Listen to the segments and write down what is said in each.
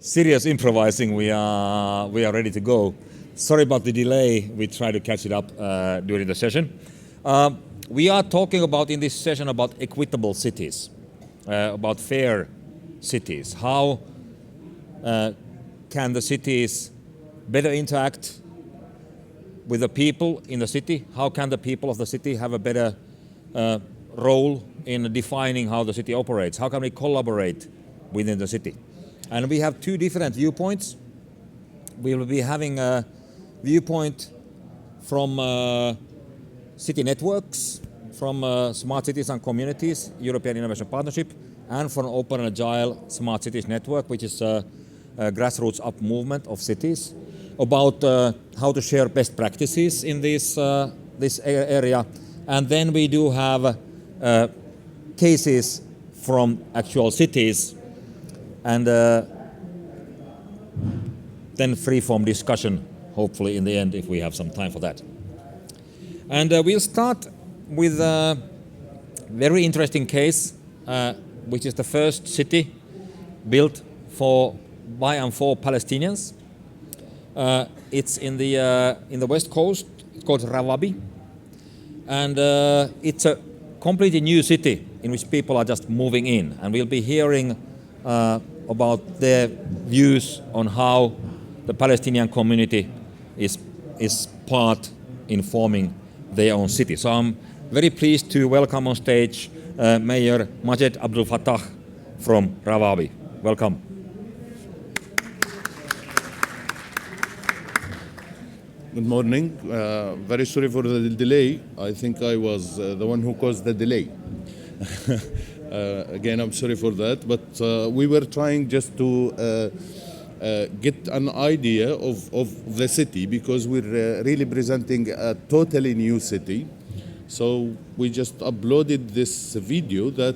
serious improvising, we are ready to go. Sorry about the delay. We try to catch it up during the session. We are talking about in this session about equitable cities, about fair cities. How can the cities better interact with the people in the city? How can the people of the city have a better role in defining how the city operates? How can we collaborate within the city? And we have two different viewpoints. We will be having a viewpoint from city networks, from Smart Cities and Communities, European Innovation Partnership, and from Open and Agile Smart Cities Network, which is a grassroots up movement of cities, about how to share best practices in this area. And then we do have cases from actual cities, and then free-form discussion, hopefully in the end, if we have some time for that. And we'll start with a very interesting case, which is the first city built by and for Palestinians. It's in the west coast. It's called Rawabi, and it's a completely new city in which people are just moving in, and we'll be hearing about their views on how the Palestinian community is part in forming their own city. So I'm very pleased to welcome on stage Mayor Majed Abdulfattah from Rawabi. Welcome. Good morning. Very sorry for the delay. I think I was the one who caused the delay. Again, I'm sorry for that, but we were trying just to get an idea of the city, because we're really presenting a totally new city. So we just uploaded this video that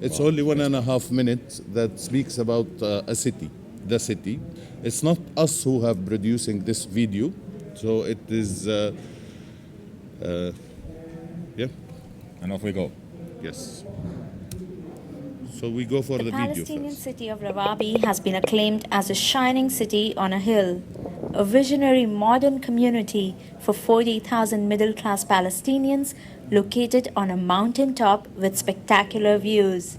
it's only 1.5 minutes that speaks about a city, the city. It's not us who have producing this video. So it is, yeah. And off we go. Yes. So we go for the video first. The Palestinian city of Rawabi has been acclaimed as a shining city on a hill, a visionary modern community for 40,000 middle-class Palestinians located on a mountaintop with spectacular views.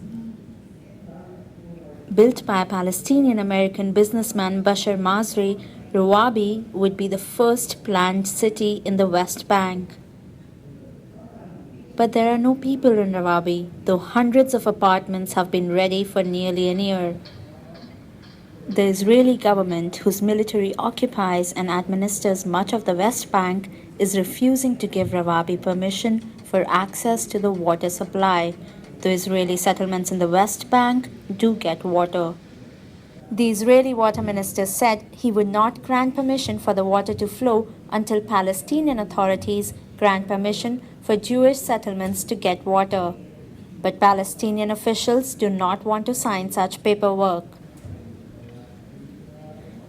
Built by Palestinian-American businessman Bashar Masri, Rawabi would be the first planned city in the West Bank. But there are no people in Rawabi, though hundreds of apartments have been ready for nearly a year. The Israeli government, whose military occupies and administers much of the West Bank, is refusing to give Rawabi permission for access to the water supply. The Israeli settlements in the West Bank do get water. The Israeli water minister said he would not grant permission for the water to flow until Palestinian authorities grant permission for Jewish settlements to get water. But Palestinian officials do not want to sign such paperwork.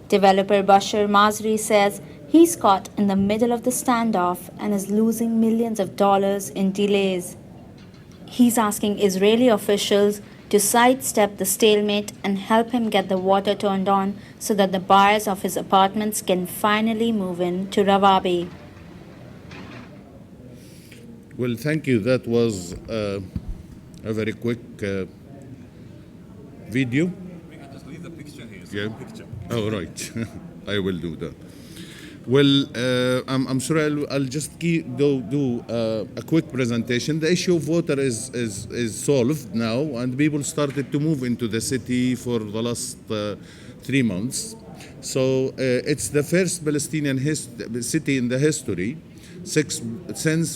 Developer Bashar Masri says he's caught in the middle of the standoff and is losing millions of dollars in delays. He's asking Israeli officials to sidestep the stalemate and help him get the water turned on so that the buyers of his apartments can finally move in to Rawabi. Well, thank you. That was a very quick video. We can just leave the picture here. So Yeah. Picture. Oh, right. I will do that. Well, I'm sorry, I'll just do a quick presentation. The issue of water is solved now, and people started to move into the city for the last 3 months. So it's the first Palestinian city in the history since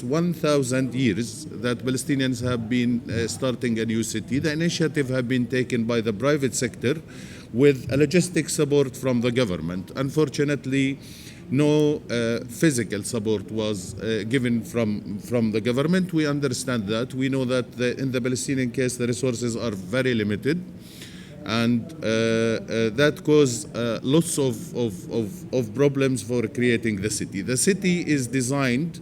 1,000 years that Palestinians have been starting a new city. The initiative have been taken by the private sector with a logistic support from the government. Unfortunately, no physical support was given from the government. We understand that. We know that in the Palestinian case, the resources are very limited, and that caused lots of problems for creating the city. The city is designed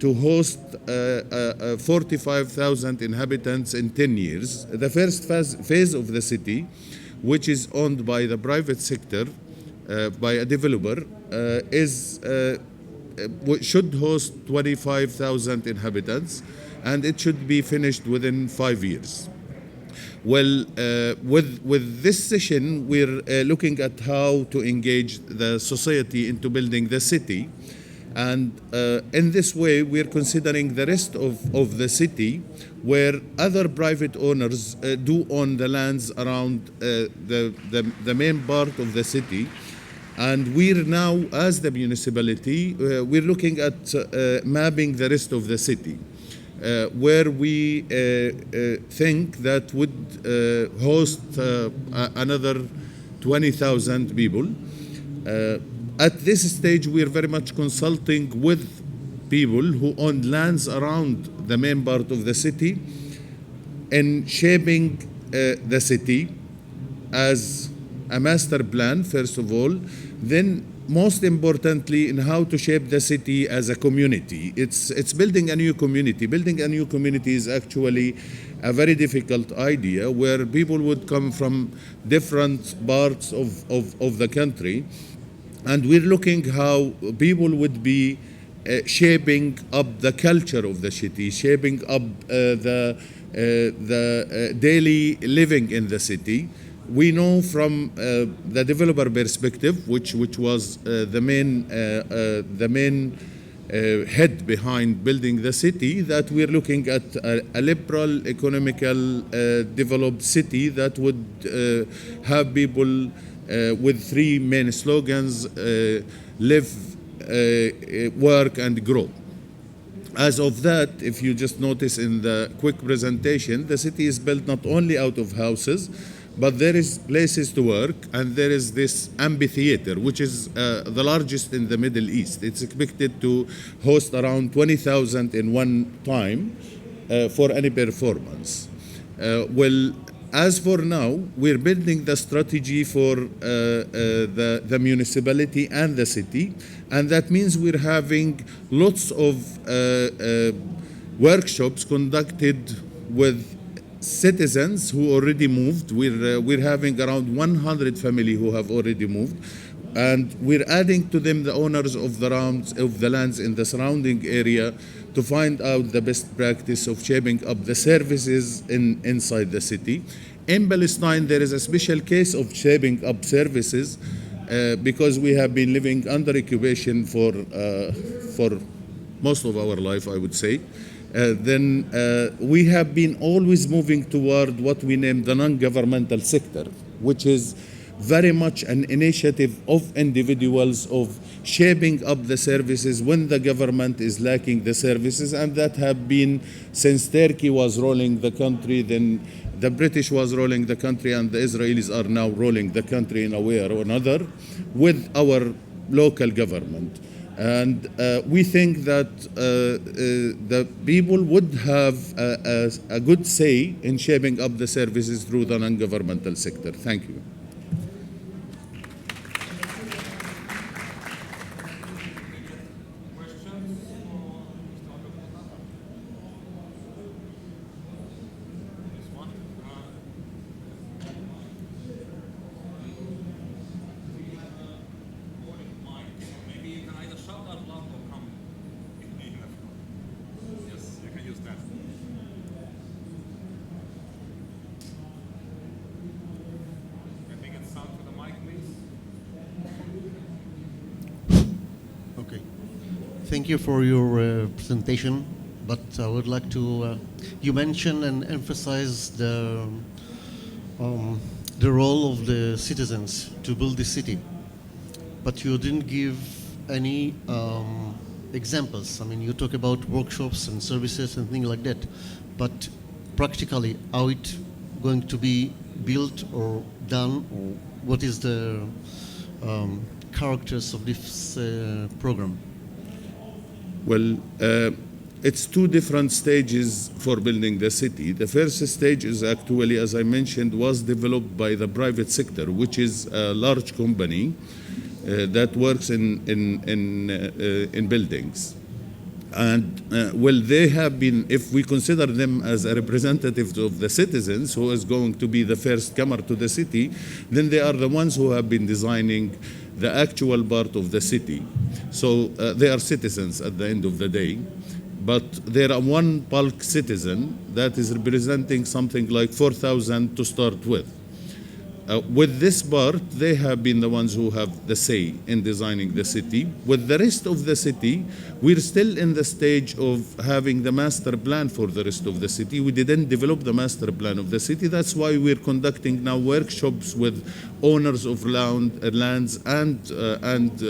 to host 45,000 inhabitants in 10 years. The first phase of the city which is owned by the private sector, by a developer, should host 25,000 inhabitants, and it should be finished within 5 years. Well, with this session, we're looking at how to engage the society into building the city. And in this way, we're considering the rest of the city where other private owners do own the lands around the main part of the city. And we're now, as the municipality, we're looking at mapping the rest of the city, where we think that would host another 20,000 people. At this stage, we're very much consulting with people who own lands around the main part of the city in shaping the city as a master plan, first of all, then most importantly in how to shape the city as a community. It's building a new community. Building a new community is actually a very difficult idea where people would come from different parts of the country. And we're looking how people would be shaping up the culture of the city, shaping up the daily living in the city. We know from the developer perspective, which was the main head behind building the city, that we're looking at a liberal, economical, developed city that would have people with three main slogans: live, work, and grow. As of that, if you just notice in the quick presentation, the city is built not only out of houses, but there is places to work, and there is this amphitheater, which is the largest in the Middle East. It's expected to host around 20,000 in one time for any performance. Well, as for now, we're building the strategy for the municipality and the city, and that means we're having lots of workshops conducted with citizens who already moved. We're having around 100 families who have already moved, and we're adding to them the owners of the lands in the surrounding area to find out the best practice of shaping up the services inside the city. In Palestine, there is a special case of shaping up services because we have been living under occupation for most of our life, I would say. Then we have been always moving toward what we name the non-governmental sector, which is very much an initiative of individuals of shaping up the services when the government is lacking the services, and that have been since Turkey was ruling the country, then the British was ruling the country, and the Israelis are now ruling the country in a way or another with our local government. And we think that the people would have a good say in shaping up the services through the non-governmental sector. Thank you. Thank you for your presentation, but I would like to, you mentioned and emphasized the role of the citizens to build the city, but you didn't give any examples. I mean, you talk about workshops and services and things like that, but practically how it going to be built or done, or what is the characters of this program? Well, it's two different stages for building the city. The first stage is actually, as I mentioned, was developed by the private sector, which is a large company that works in buildings. And well, they have been, if we consider them as a representative of the citizens, who is going to be the first comer to the city, then they are the ones who have been designing the actual part of the city. So they are citizens at the end of the day, but there are one bulk citizen that is representing something like 4,000 to start with. With this part, they have been the ones who have the say in designing the city. With the rest of the city, we're still in the stage of having the master plan for the rest of the city. We didn't develop the master plan of the city. That's why we're conducting now workshops with owners of lands and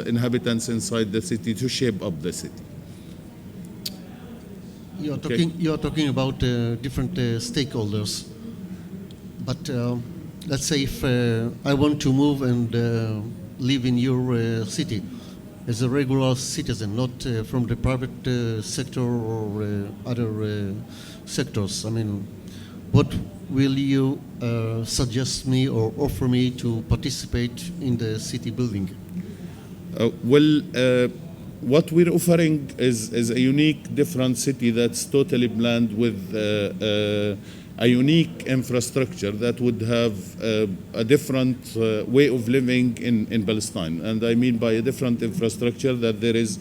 inhabitants inside the city to shape up the city. You're talking about different stakeholders, but let's say if I want to move and live in your city as a regular citizen, not from the private sector or other sectors, I mean, what will you suggest me or offer me to participate in the city building? What we're offering is a unique, different city that's totally planned with a unique infrastructure that would have a different way of living in Palestine. And I mean by a different infrastructure that there is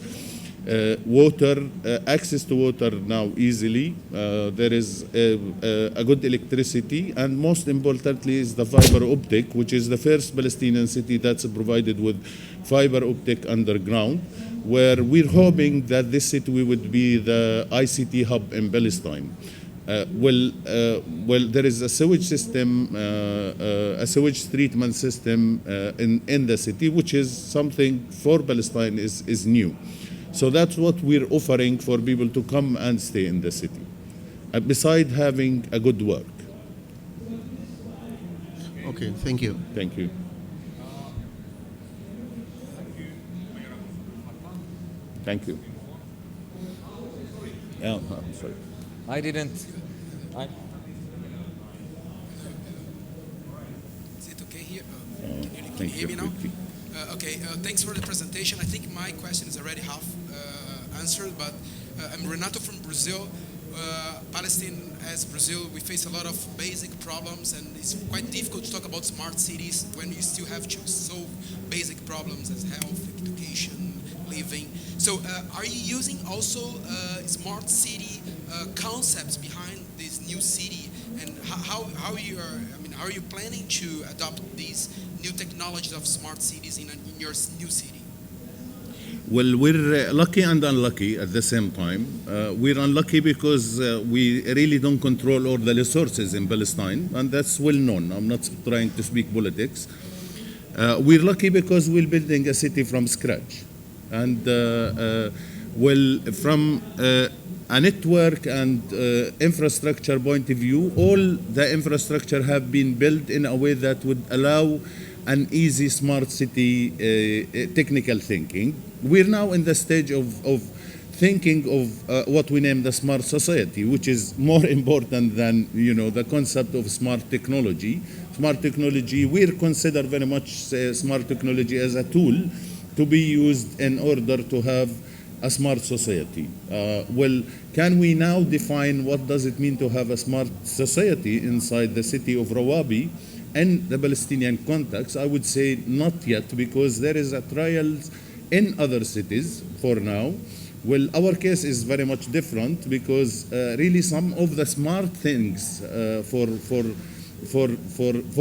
water, access to water now easily, there is a good electricity, and most importantly is the fiber optic, which is the first Palestinian city that's provided with fiber optic underground, where we're hoping that this city would be the ICT hub in Palestine. There is a sewage system, a sewage treatment system in the city, which is something for Palestine is new. So that's what we're offering for people to come and stay in the city, beside having a good work. Okay, thank you. Thank you. Thank you. Yeah, I'm sorry. I didn't. Is it okay here? Can Thank you hear you. me now? Okay, thanks for the presentation. I think my question is already half answered, but I'm Renato from Brazil. Palestine, as Brazil, we face a lot of basic problems, and it's quite difficult to talk about smart cities when you still have to solve basic problems as health, education, living. So are you using also smart city concepts behind this new city, and how are you planning to adopt these new technologies of smart cities in your new city? Well, we're lucky and unlucky at the same time. We're unlucky because we really don't control all the resources in Palestine, and that's well known. I'm not trying to speak politics. We're lucky because we're building a city from scratch. And from a network and infrastructure point of view, all the infrastructure have been built in a way that would allow an easy smart city technical thinking. We're now in the stage of thinking of what we name the smart society, which is more important than the concept of smart technology. Smart technology, we consider very much smart technology as a tool to be used in order to have a smart society. Can we now define what does it mean to have a smart society inside the city of Rawabi in the Palestinian context? I would say not yet, because there is a trials in other cities for now. Well, our case is very much different because really some of the smart things for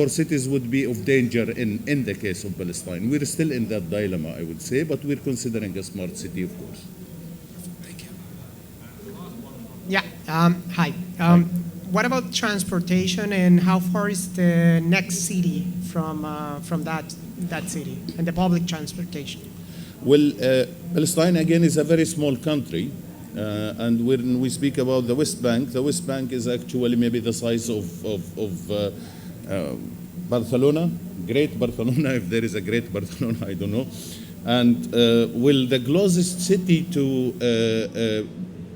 cities would be of danger in the case of Palestine. We're still in that dilemma, I would say, but we're considering a smart city, of course. Thank you. Yeah, hi. What about transportation, and how far is the next city from that city, and the public transportation? Well, Palestine, again, is a very small country. And when we speak about the West Bank is actually maybe the size of Barcelona, Great Barcelona, if there is a Great Barcelona, I don't know. And the closest city to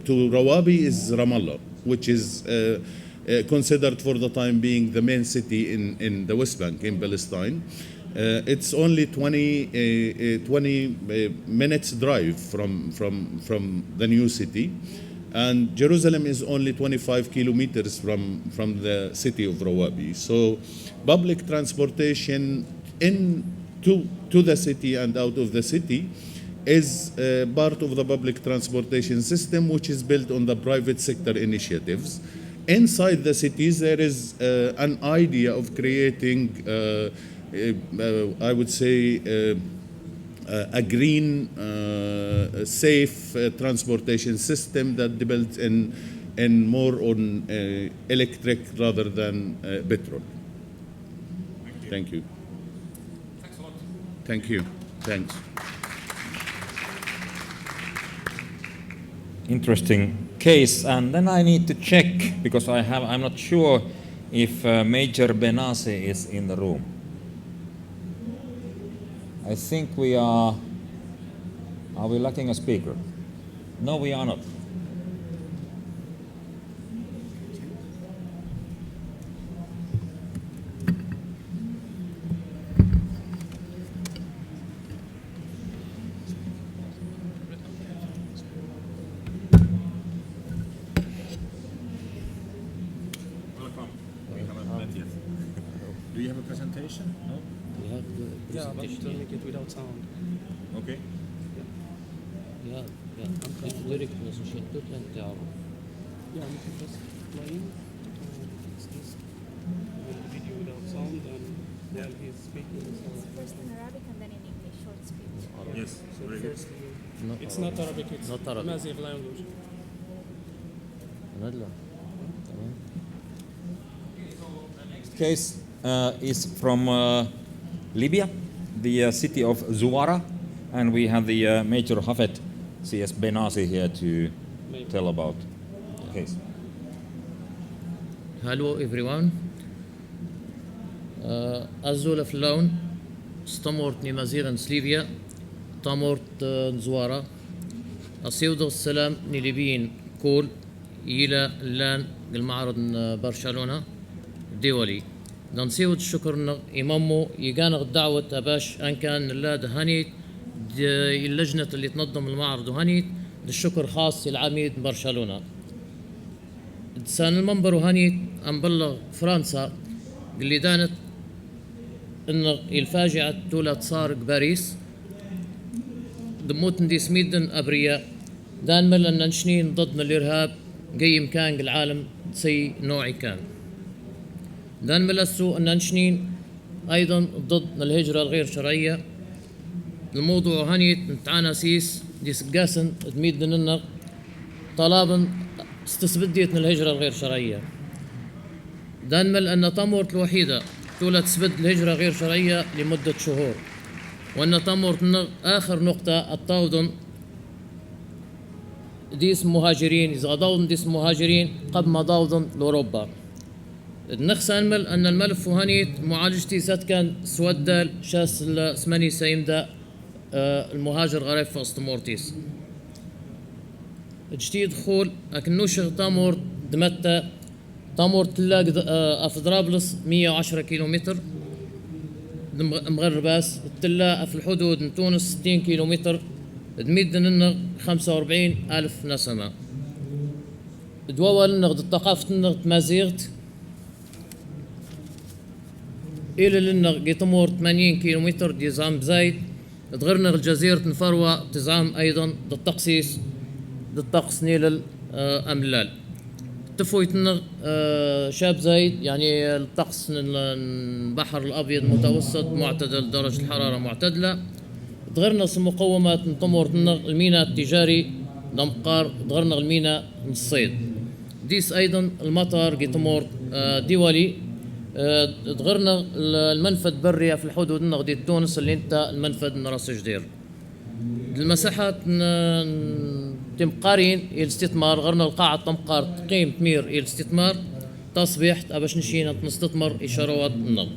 Rawabi is Ramallah, which is considered for the time being the main city in the West Bank, in Palestine. It's only 20 minutes drive from the new city, and Jerusalem is only 25 kilometers from the city of Rawabi. So public transportation to the city and out of the city is part of the public transportation system, which is built on the private sector initiatives. Inside the cities, there is an idea of creating, I would say, a green, safe transportation system that depends in more on electric rather than petrol. Thank you. Thanks a lot. Thank you. Thanks. Interesting case, and then I need to check because I'm not sure if Major Benasi is in the room. I think we are we lacking a speaker? No, we are not. Do you have a presentation? No? We have the presentation. Yeah, but make it without sound. Okay. Yeah. If lyric presentation, and Yeah, you can just play it's just video without sound, and while he's speaking. First in Arabic and then in English, short speech. Yes. So Very good. first, it's not Arabic, it's Not Arabic. Massive language. Case is from Libya, the city of Zuwara, and we have the Major Hafed CS Benasi here to tell about the case. Hello everyone. أزول فلون استمرت نمازيرا سليبيا تمرت زوارة أصيود السلام نليبيين كول إلى اللان المعرض برشلونة دولي ننسيود الشكر إمامو يقانغ الدعوة أباش أن كان لا دهانيت اللجنة اللي تنظم المعرض وهانيت الشكر خاص العميد برشلونة سان المنبر وهانيت أنبلغ فرنسا اللي دانت إن الفاجعة تولت صارق باريس دموت ندي سميدن أبرياء دان ملن ننشنين ضدنا الإرهاب قيم كان العالم سي نوعي كان دان ملسو أن ننشنين أيضا ضد الهجرة الغير شرعية الموضوع هانيت نتعانا سيس دي سقاسن تميدن إن طلابا استسبديتنا الهجرة الغير شرعية دان مل أن تمورت الوحيدة تولت تسبد الهجرة غير شرعية لمدة شهور وأن تمورت آخر نقطة التاودن ديس مهاجرين إذا داودن ديس مهاجرين قبل ما داودن لأوروبا النخس أنمل أن الملف هانيت معالجتي سات كان سودال شاس السماني سيمدا المهاجر غريب في أسطمورتيس جديد خول لكن نوشغ تامور دمتا تامور تلاق أفضرابلس 110 كيلومتر مغرباس التلا في الحدود من تونس 60 كيلومتر دميدن النغ 45 ألف نسمة دواول النغ الثقافة النغ مازيغت إلى النغ جيتمور 80 كيلومتر ديزام بزايد تغرنا الجزيرة نفروة تزعم أيضا التقسيس الطقس نيل الأملال تفويتنا شاب زايد يعني الطقس البحر الأبيض متوسط معتدل درجة الحرارة معتدلة تغرنا مقومات نطمورتنا الميناء التجاري دمقار تغرنا الميناء الصيد ديس أيضا المطار جيتمور دولي تغرنا المنفذ بري في الحدود نغدي تونس اللي انت المنفذ راس جدير المساحات تمقارين الاستثمار غرنا القاعة تمقار تقيم تمير الاستثمار تصبيح أباش نشينا نستثمر إشارات النغ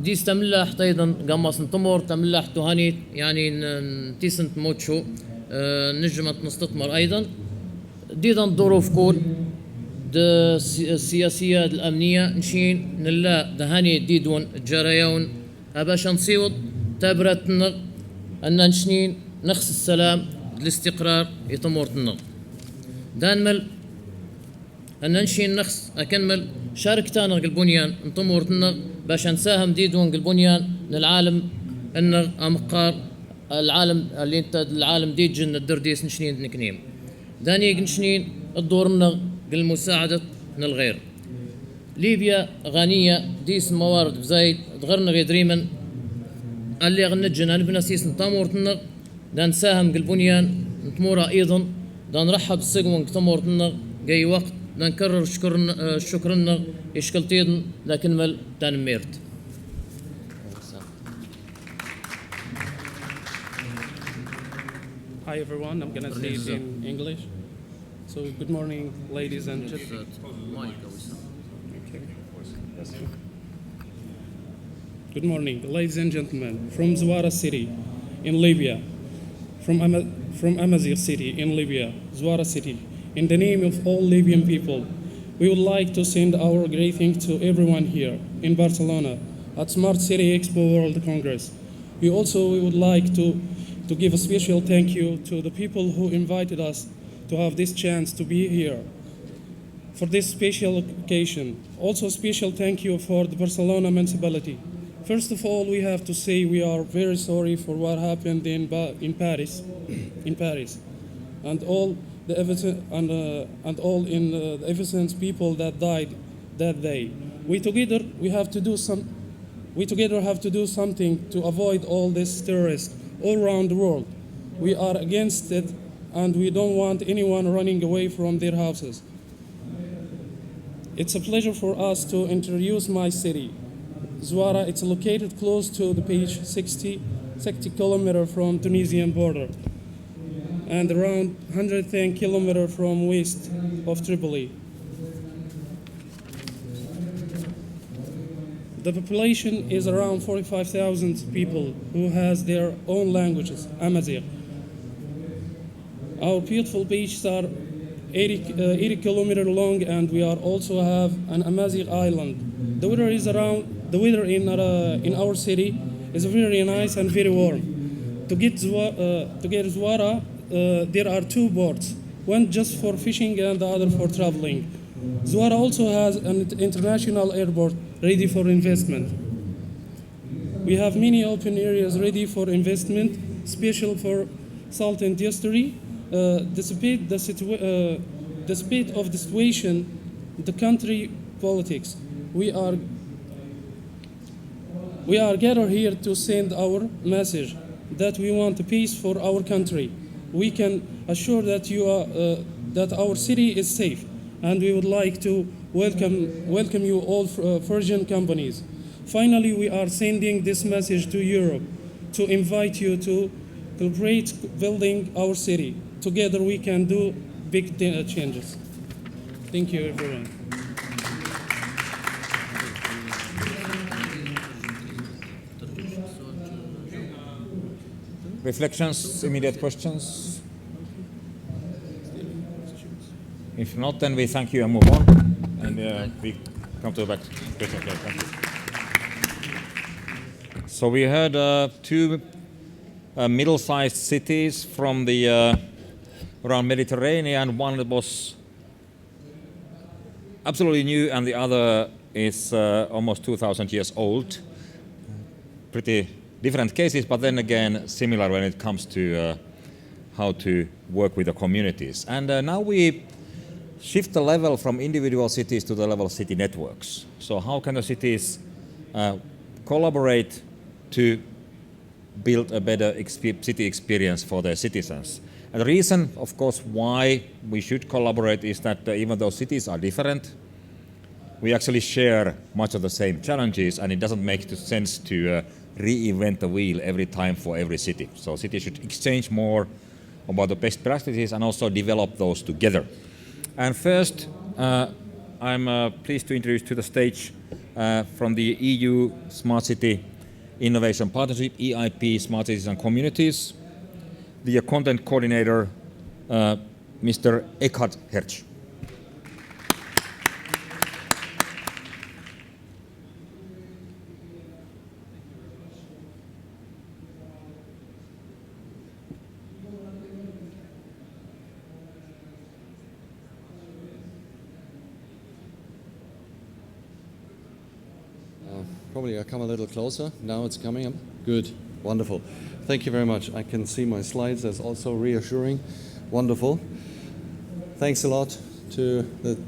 دي استملاح أيضا قمص نطمر تملاح تهاني يعني تيسنت موتشو نجمة نستثمر أيضا دي ظروف كول السياسية الأمنية نشين نلا دهاني ديدون جريون أباش نصيوط تابرتنا أن نشنين نخس السلام الاستقرار يتمورتنا دانمل أن ننشين نخس أكمل شاركتانا البنيان نتمورتنا باش نساهم ديدون البنيان للعالم أن أمقار العالم اللي انت العالم دي جن الدرديس نشنين نكنيم داني نشنين الدورنا المساعدة الغير ليبيا غنية ديس موارد بزايد تغرنا غيدريمن اللي غنجن أنا بناسيس نتامورتنا دان ساهم البنيان نتمورا أيضا دان نرحب السجون تامورتنا جاي وقت دان نكرر شكرنا إشكالتين لكن مل دان ميرت. Hi everyone, I'm gonna say it in English. So good morning, ladies and gentlemen. Okay. Good morning, ladies and gentlemen, from Zuwara city in Libya, from Amazigh city in Libya, Zuwara city. In the name of all Libyan people, we would like to send our greeting to everyone here in Barcelona at Smart City Expo World Congress. We would like to give a special thank you to the people who invited us to have this chance to be here for this special occasion. Also, special thank you for the Barcelona Municipality. First of all, we have to say we are very sorry for what happened in Paris, and all the innocent people that died that day. We together have to do something to avoid all this terrorists all around the world. We are against it, and we don't want anyone running away from their houses. It's a pleasure for us to introduce my city. Zuwara, it's located close to the beach, 60 kilometers from Tunisian border, and around 110 kilometers from west of Tripoli. The population is around 45,000 people who has their own languages, Amazigh. Our beautiful beaches are 80 kilometers long, and we also have an Amazigh island. The weather in our city is very nice and very warm. To get Zuwara, there are two boats, one just for fishing and the other for traveling. Zuwara also has an international airport ready for investment. We have many open areas ready for investment, special for salt industry. Despite the situation, the country politics, we are gathered here to send our message that we want peace for our country. We can assure that that our city is safe, and we would like to welcome you all Virgin companies. Finally, we are sending this message to Europe to invite you to cooperate building our city. Together we can do big changes. Thank you, everyone. Reflections, immediate questions? If not, then we thank you and move on. And we come to the back. Thank you. So we heard two middle-sized cities from the around Mediterranean. One that was absolutely new, and the other is almost 2,000 years old. Pretty different cases, but then again similar when it comes to how to work with the communities. And now we shift the level from individual cities to the level of city networks. So how can the cities collaborate to build a better city experience for their citizens? And the reason, of course, why we should collaborate is that even though cities are different, we actually share much of the same challenges, and it doesn't make sense to reinvent the wheel every time for every city. So cities should exchange more about the best practices and also develop those together. And first, I'm pleased to introduce to the stage from the EU Smart City Innovation Partnership, EIP, Smart Cities and Communities, the content coordinator, Mr. Eckhart Hertzsch. Probably I come a little closer. Now it's coming up. Good. Wonderful. Thank you very much. I can see my slides. That's also reassuring. Wonderful. Thanks a lot to the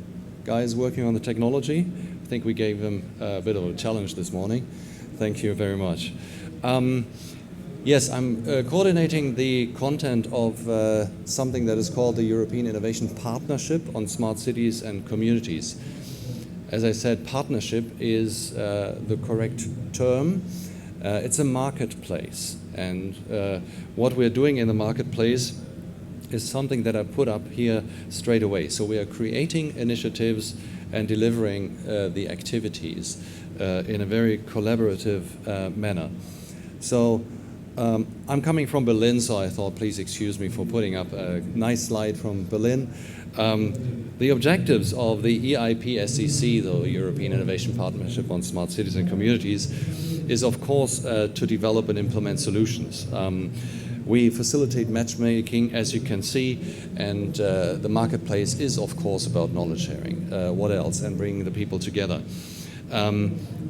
guys working on the technology. I think we gave them a bit of a challenge this morning. Thank you very much. Yes, I'm coordinating the content of something that is called the European Innovation Partnership on Smart Cities and Communities. As I said, partnership is the correct term. It's a marketplace, and what we're doing in the marketplace is something that I put up here straight away. So we are creating initiatives and delivering the activities in a very collaborative manner. So I'm coming from Berlin, so I thought please excuse me for putting up a nice slide from Berlin. The objectives of the EIP-SCC, the European Innovation Partnership on Smart Cities and Communities, is of course to develop and implement solutions. We facilitate matchmaking, as you can see, and the marketplace is of course about knowledge sharing. What else? And bringing the people together.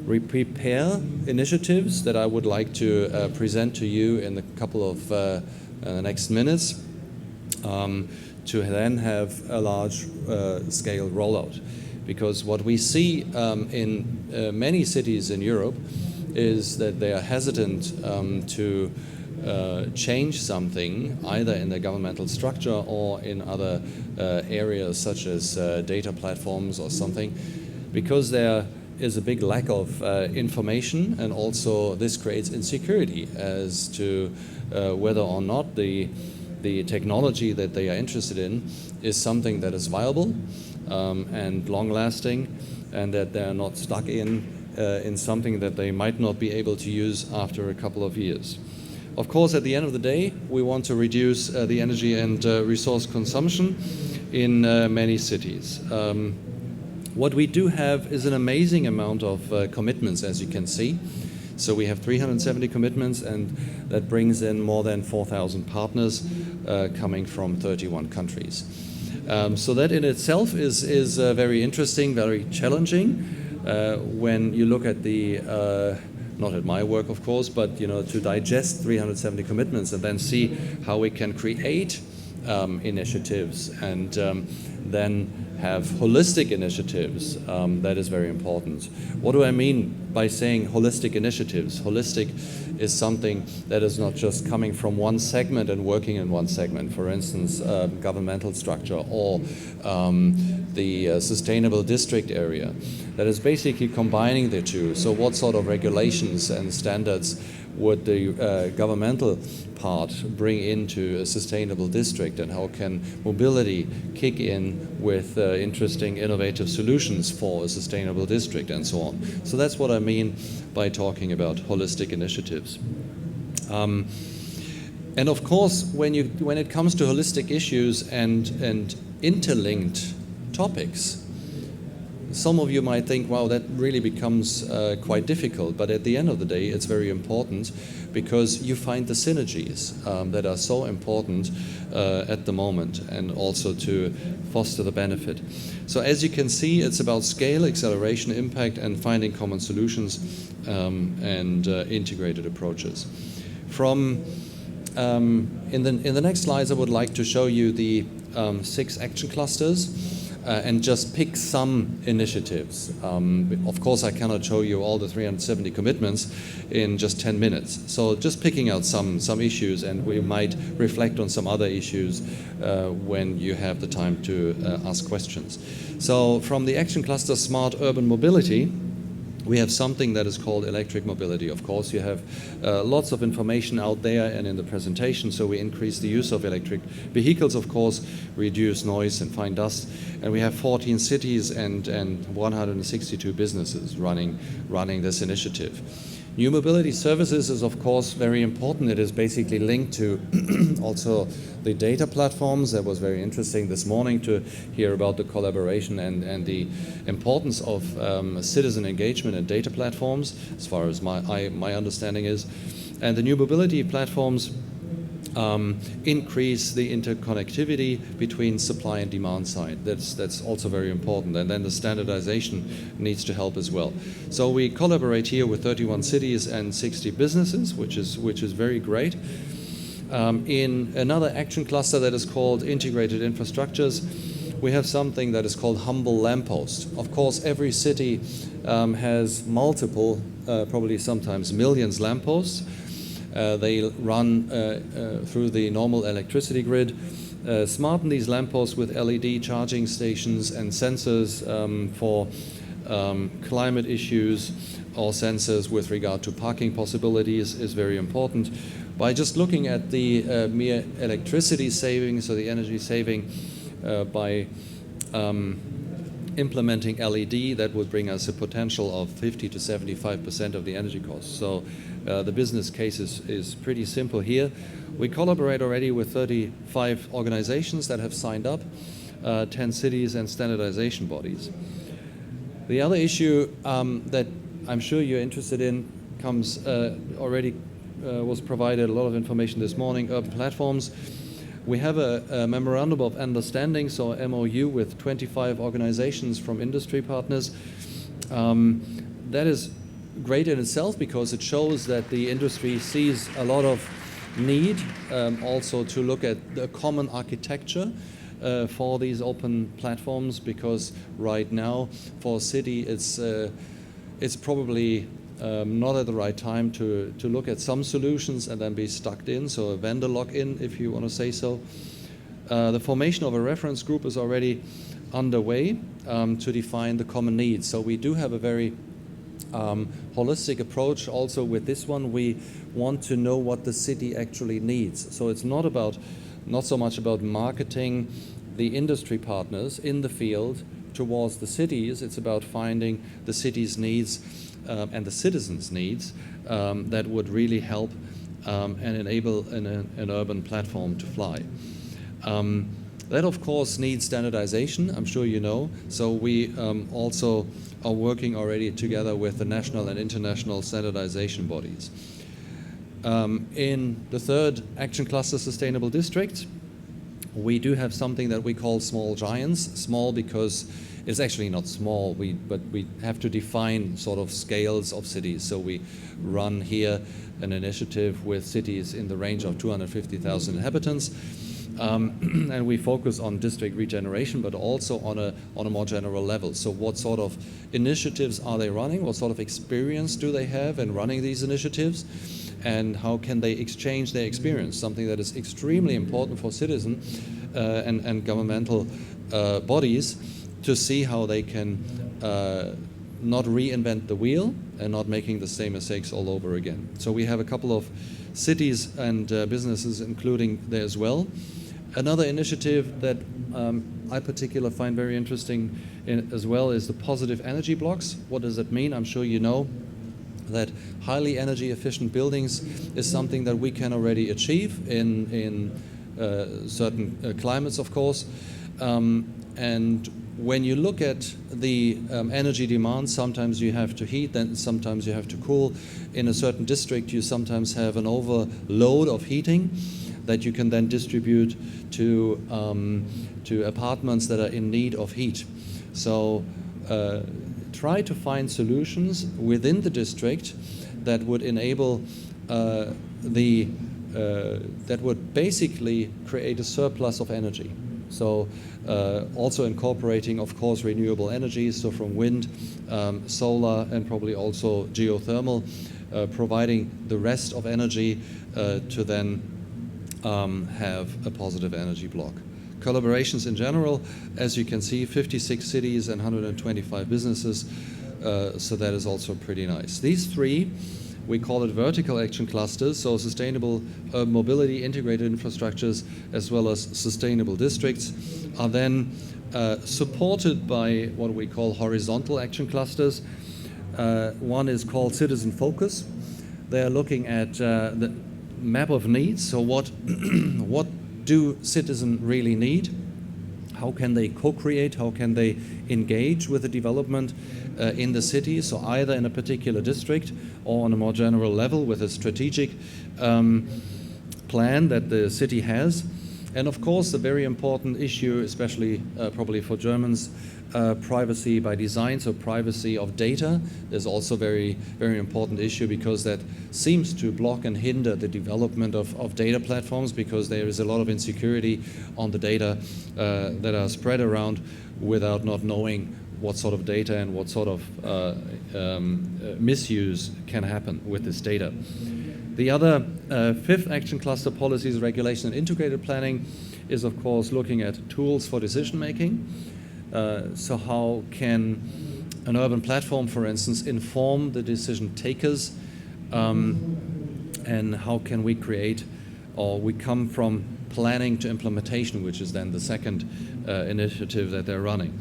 We prepare initiatives that I would like to present to you in a couple of next minutes to then have a large scale rollout. Because what we see in many cities in Europe is that they are hesitant to change something either in the governmental structure or in other areas such as data platforms or something, because there is a big lack of information, and also this creates insecurity as to whether or not the technology that they are interested in is something that is viable and long-lasting, and that they're not stuck in something that they might not be able to use after a couple of years. Of course, at the end of the day, we want to reduce the energy and resource consumption in many cities. What we do have is an amazing amount of commitments, as you can see. So we have 370 commitments, and that brings in more than 4,000 partners coming from 31 countries. So that in itself is very interesting, very challenging when you look at the, not at my work of course, but to digest 370 commitments and then see how we can create initiatives and then have holistic initiatives. That is very important. What do I mean by saying holistic initiatives? Holistic is something that is not just coming from one segment and working in one segment. For instance, governmental structure or the sustainable district area. That is basically combining the two. So what sort of regulations and standards would the governmental part bring into a sustainable district, and how can mobility kick in with interesting innovative solutions for a sustainable district and so on. So that's what I mean by talking about holistic initiatives. And of course, when it comes to holistic issues and interlinked topics, some of you might think, wow, that really becomes quite difficult, but at the end of the day, it's very important because you find the synergies that are so important at the moment, and also to foster the benefit. So as you can see, it's about scale, acceleration, impact, and finding common solutions and integrated approaches. From in the next slides, I would like to show you the 6 action clusters. And just pick some initiatives. Of course, I cannot show you all the 370 commitments in just 10 minutes. So just picking out some issues, and we might reflect on some other issues when you have the time to ask questions. So from the action cluster Smart Urban Mobility, we have something that is called electric mobility. Of course, you have lots of information out there and in the presentation, so we increase the use of electric vehicles, of course, reduce noise and fine dust, and we have 14 cities and 162 businesses running this initiative. New mobility services is, of course, very important. It is basically linked to also the data platforms. That was very interesting this morning to hear about the collaboration and the importance of citizen engagement and data platforms, as far as my understanding is. And the new mobility platforms increase the interconnectivity between supply and demand side. That's also very important. And then the standardization needs to help as well. So we collaborate here with 31 cities and 60 businesses, which is very great. In another action cluster that is called integrated infrastructures, we have something that is called humble lamppost. Of course, every city has multiple, probably sometimes millions lampposts. They run through the normal electricity grid. Smarten these lampposts with LED charging stations and sensors for climate issues, or sensors with regard to parking possibilities is very important. By just looking at the mere electricity savings, or the energy saving by implementing LED, that would bring us a potential of 50 to 75% of the energy costs. So the business case is pretty simple here. We collaborate already with 35 organizations that have signed up, 10 cities and standardization bodies. The other issue that I'm sure you're interested in comes already was provided a lot of information this morning, urban platforms. We have a memorandum of understanding, so MOU, with 25 organizations from industry partners. That is great in itself because it shows that the industry sees a lot of need also to look at the common architecture for these open platforms, because right now for a city it's probably not at the right time to look at some solutions and then be stuck in, so a vendor lock-in, if you want to say so. The formation of a reference group is already underway to define the common needs. So we do have a very holistic approach also with this one. We want to know what the city actually needs. So it's not so much about marketing the industry partners in the field towards the cities. It's about finding the city's needs and the citizens' needs that would really help and enable an urban platform to fly. That, of course, needs standardization, I'm sure you know. So we also are working already together with the national and international standardization bodies. In the third action cluster, sustainable districts, we do have something that we call small giants. Small because it's actually not small, but we have to define sort of scales of cities. So we run here an initiative with cities in the range of 250,000 inhabitants. And we focus on district regeneration, but also on a more general level. So what sort of initiatives are they running? What sort of experience do they have in running these initiatives? And how can they exchange their experience? Something that is extremely important for citizens and governmental bodies, to see how they can not reinvent the wheel and not making the same mistakes all over again. So we have a couple of cities and businesses including there as well. Another initiative that I particularly find very interesting as well is the positive energy blocks. What does it mean? I'm sure you know that highly energy efficient buildings is something that we can already achieve in certain climates, of course. And when you look at the energy demand, sometimes you have to heat, then sometimes you have to cool. In a certain district, you sometimes have an overload of heating that you can then distribute to apartments that are in need of heat. So try to find solutions within the district that would enable that would basically create a surplus of energy. So also incorporating, of course, renewable energies, so from wind, solar, and probably also geothermal, providing the rest of energy to then have a positive energy block. Collaborations in general, as you can see, 56 cities and 125 businesses, so that is also pretty nice. These three, we call it vertical action clusters, so sustainable mobility, integrated infrastructures, as well as sustainable districts, are then supported by what we call horizontal action clusters. One is called citizen focus. They are looking at the map of needs, so what do citizens really need? How can they co-create? How can they engage with the development in the city? So either in a particular district or on a more general level with a strategic plan that the city has. And of course, the very important issue, especially probably for Germans, privacy by design, so privacy of data is also very, very important issue, because that seems to block and hinder the development of data platforms, because there is a lot of insecurity on the data that are spread around without not knowing what sort of data and what sort of misuse can happen with this data. The other fifth action cluster, policies, regulation, and integrated planning, is of course looking at tools for decision making. So how can an urban platform, for instance, inform the decision takers, and how can we create, or we come from planning to implementation, which is then the second initiative that they're running.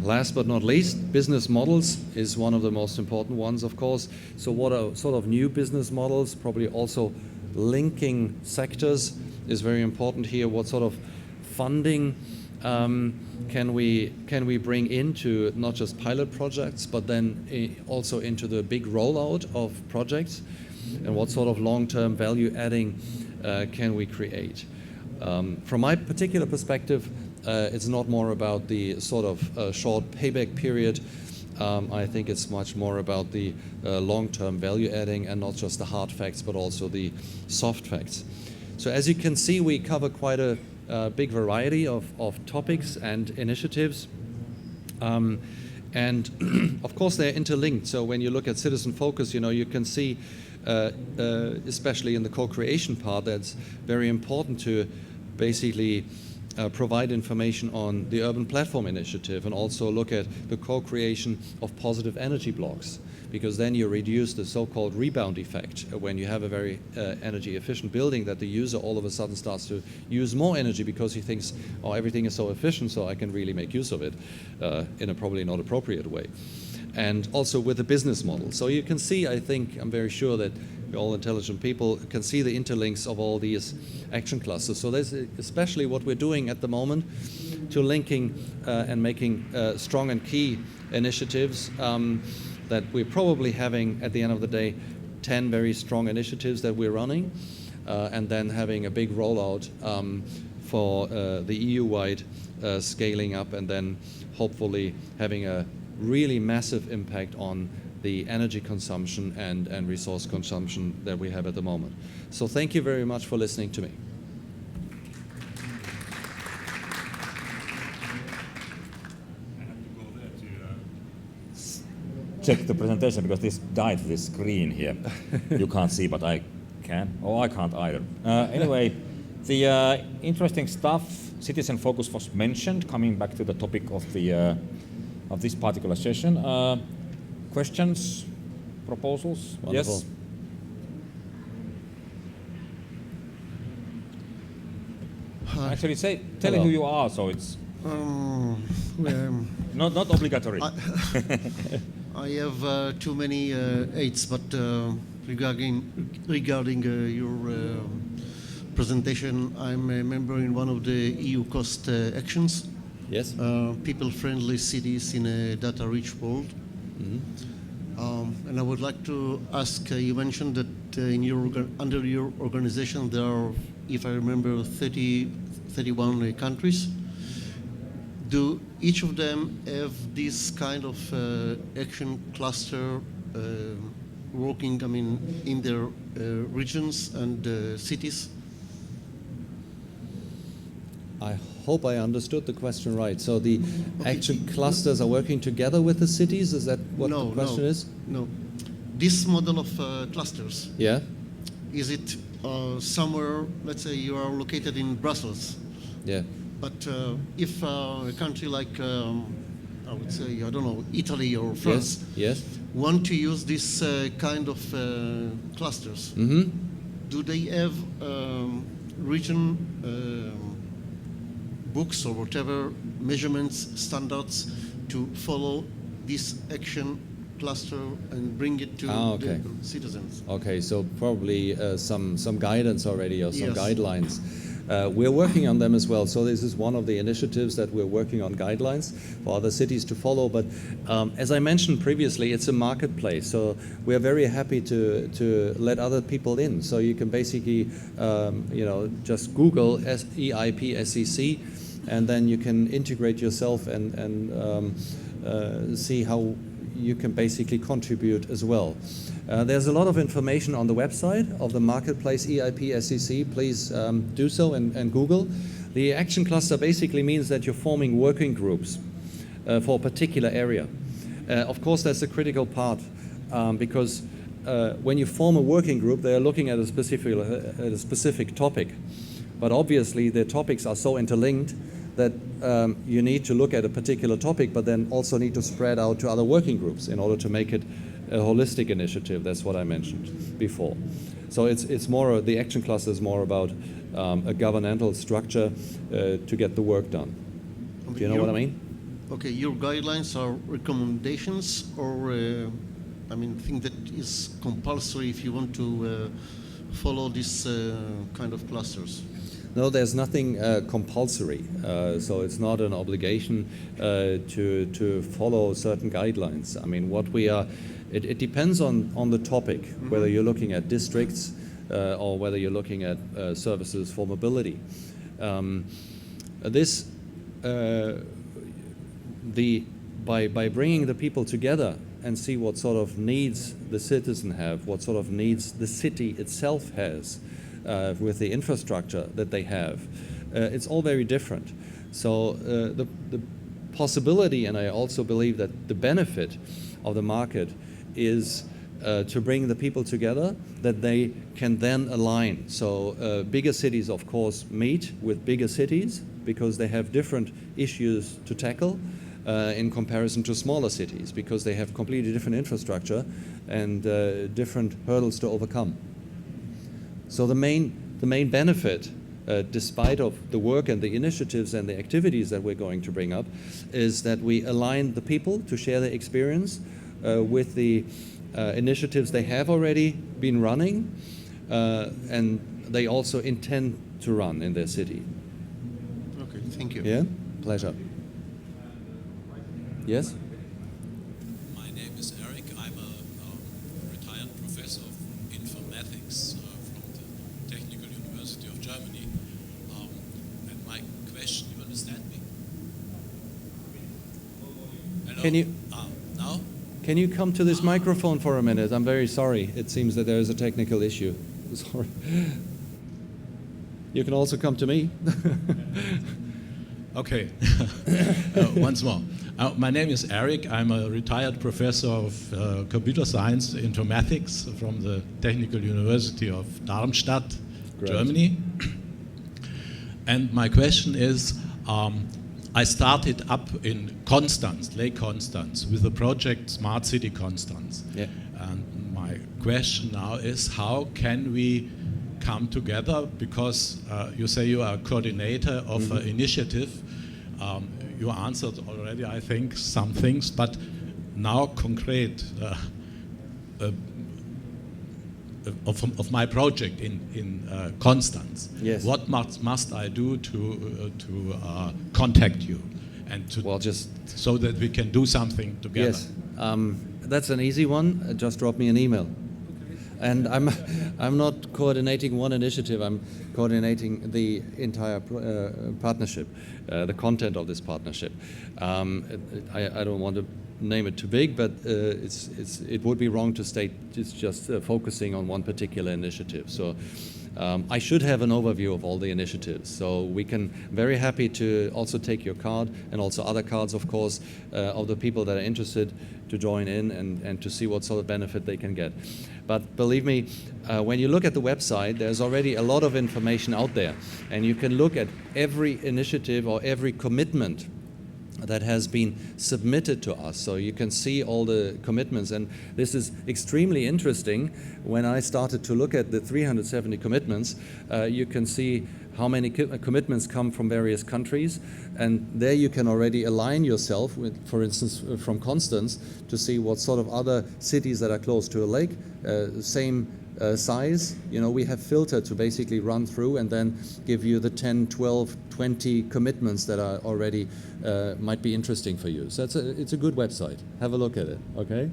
Last but not least, business models is one of the most important ones, of course. So what are sort of new business models, probably also linking sectors is very important here. What sort of funding can we bring into not just pilot projects, but then also into the big rollout of projects, and what sort of long-term value adding can we create? From my particular perspective, it's not more about the sort of short payback period. I think it's much more about the long-term value adding, and not just the hard facts, but also the soft facts. So as you can see, we cover quite a big variety of topics and initiatives. And of course, they're interlinked. So when you look at citizen focus, you can see, especially in the co-creation part, that's very important to basically provide information on the urban platform initiative, and also look at the co-creation of positive energy blocks, because then you reduce the so-called rebound effect when you have a very energy efficient building, that the user all of a sudden starts to use more energy because he thinks, oh, everything is so efficient, so I can really make use of it in a probably not appropriate way. And also with the business model. So you can see, I think, I'm very sure that all intelligent people can see the interlinks of all these action clusters. So that's especially what we're doing at the moment, to linking and making strong and key initiatives, that we're probably having, at the end of the day, 10 very strong initiatives that we're running, and then having a big rollout for the EU-wide scaling up, and then hopefully having a really massive impact on the energy consumption and resource consumption that we have at the moment. So thank you very much for listening to me. Check the presentation, because this died this screen here. You can't see, but I can. Oh, I can't either. Anyway, the interesting stuff, citizen focus was mentioned, coming back to the topic of the of this particular session. Questions, proposals? Wonderful. Yes. Actually, tell who you are, so it's not obligatory. I have too many aids, but regarding your presentation, I'm a member in one of the EU cost actions. Yes. People-friendly cities in a data-rich world. Mm-hmm. And I would like to ask, you mentioned that under your organization there are, if I remember, 31 countries. Do each of them have this kind of action cluster working, in their regions and cities? I hope I understood the question right. So the action clusters are working together with the cities? Is that what the question is? No. This model of clusters. Yeah. Is it somewhere, let's say you are located in Brussels. Yeah. But if a country like, I would say, I don't know, Italy or France, yes, want to use this kind of clusters, mm-hmm. do they have region books or whatever measurements, standards to follow this action cluster and bring it to the citizens? Okay, so probably some guidance already, or some guidelines. We're working on them as well. So this is one of the initiatives that we're working on guidelines for other cities to follow. But as I mentioned previously, it's a marketplace. So we're very happy to let other people in. So you can basically, just Google EIP SEC, and then you can integrate yourself and see how you can basically contribute as well. There's a lot of information on the website of the marketplace EIP SEC. Please do so and Google. The action cluster basically means that you're forming working groups for a particular area. Of course, that's a critical part because when you form a working group, they are looking at a specific topic. But obviously, the topics are so interlinked that you need to look at a particular topic, but then also need to spread out to other working groups in order to make it a holistic initiative. That's what I mentioned before. So it's more, the action cluster is more about a governmental structure to get the work done. Do you know what I mean? Okay, your guidelines are recommendations, or thing that is compulsory if you want to follow this kind of clusters? No, there's nothing compulsory, so it's not an obligation to follow certain guidelines. I mean, what we are, it depends on the topic, whether you're looking at districts or whether you're looking at services for mobility. By bringing the people together and see what sort of needs the citizen have, what sort of needs the city itself has, with the infrastructure that they have, it's all very different. So the possibility, and I also believe that the benefit of the market is to bring the people together, that they can then align. So bigger cities, of course, meet with bigger cities because they have different issues to tackle in comparison to smaller cities, because they have completely different infrastructure and different hurdles to overcome. So the main benefit, despite of the work and the initiatives and the activities that we're going to bring up, is that we align the people to share their experience with the initiatives they have already been running, and they also intend to run in their city. Okay, thank you. Yeah, pleasure. Yes? My name is Eric. I'm a retired professor of informatics from the Technical University of Germany. And my question, you understand me? Hello? Can you? Now? Can you come to this microphone for a minute? I'm very sorry. It seems that there is a technical issue. Sorry. You can also come to me. Okay. Once more. My name is Eric. I'm a retired professor of computer science informatics from the Technical University of Darmstadt, Great. Germany. And my question is, I started up in Konstanz, Lake Konstanz, with the project Smart City Konstanz. Yeah. And my question now is, how can we come together? Because you say you are a coordinator of an initiative. You answered already, I think, some things, but now concrete of my project in Konstanz. Yes. What must I do to contact you and to so that we can do something together? Yes, that's an easy one. Just drop me an email. And I'm not coordinating one initiative. I'm coordinating the entire partnership, the content of this partnership. I don't want to name it too big, but it would be wrong to state it's just focusing on one particular initiative. So I should have an overview of all the initiatives. So we can very happy to also take your card and also other cards, of course, of the people that are interested to join in and to see what sort of benefit they can get. But believe me, when you look at the website, there's already a lot of information out there. And you can look at every initiative or every commitment that has been submitted to us. So you can see all the commitments. And this is extremely interesting. When I started to look at the 370 commitments, you can see how many commitments come from various countries, and there you can already align yourself with, for instance, from Constance, to see what sort of other cities that are close to a lake, same size, we have filtered to basically run through and then give you the 10, 12, 20 commitments that are already might be interesting for you. So it's a good website. Have a look at it, okay?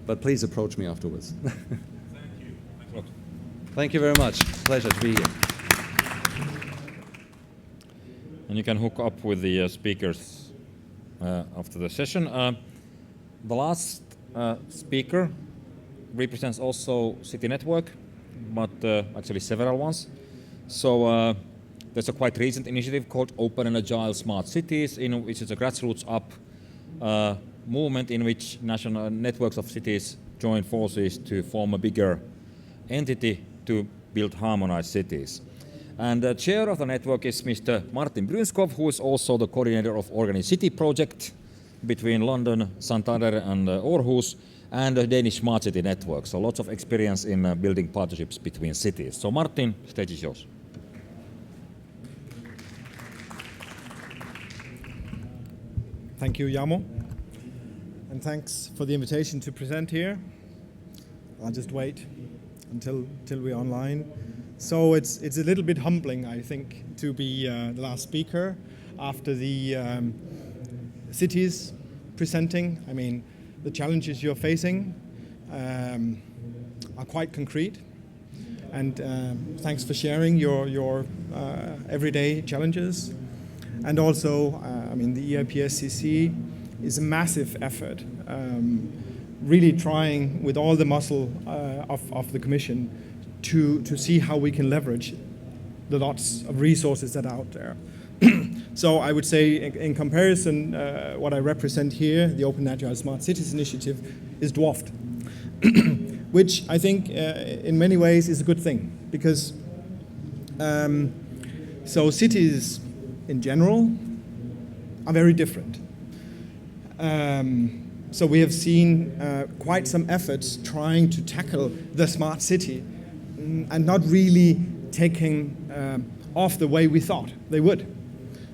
But please approach me afterwards. Thank you. Thanks a lot. Thank you very much. Pleasure to be here. And you can hook up with the speakers after the session. The last speaker represents also City Network, but actually several ones. So there's a quite recent initiative called Open and Agile Smart Cities, which is a grassroots up movement in which national networks of cities join forces to form a bigger entity to build harmonized cities. And the chair of the network is Mr. Martin Brynskov, who is also the coordinator of Organic City project between London, Santander and Aarhus, and the Danish Smart City Network. So lots of experience in building partnerships between cities. So Martin, stage is yours. Thank you, Jarmo. And thanks for the invitation to present here. I'll just wait until we're online. So it's a little bit humbling, I think, to be the last speaker after the cities presenting. I mean, the challenges you're facing are quite concrete. And thanks for sharing your everyday challenges. And also, I mean, the EIPSCC is a massive effort, really trying with all the muscle of the Commission to see how we can leverage the lots of resources that are out there. So I would say, in comparison, what I represent here, the Open Agile Smart Cities Initiative, is dwarfed, which I think in many ways is a good thing, because so cities in general are very different. So we have seen quite some efforts trying to tackle the smart city and not really taking off the way we thought they would.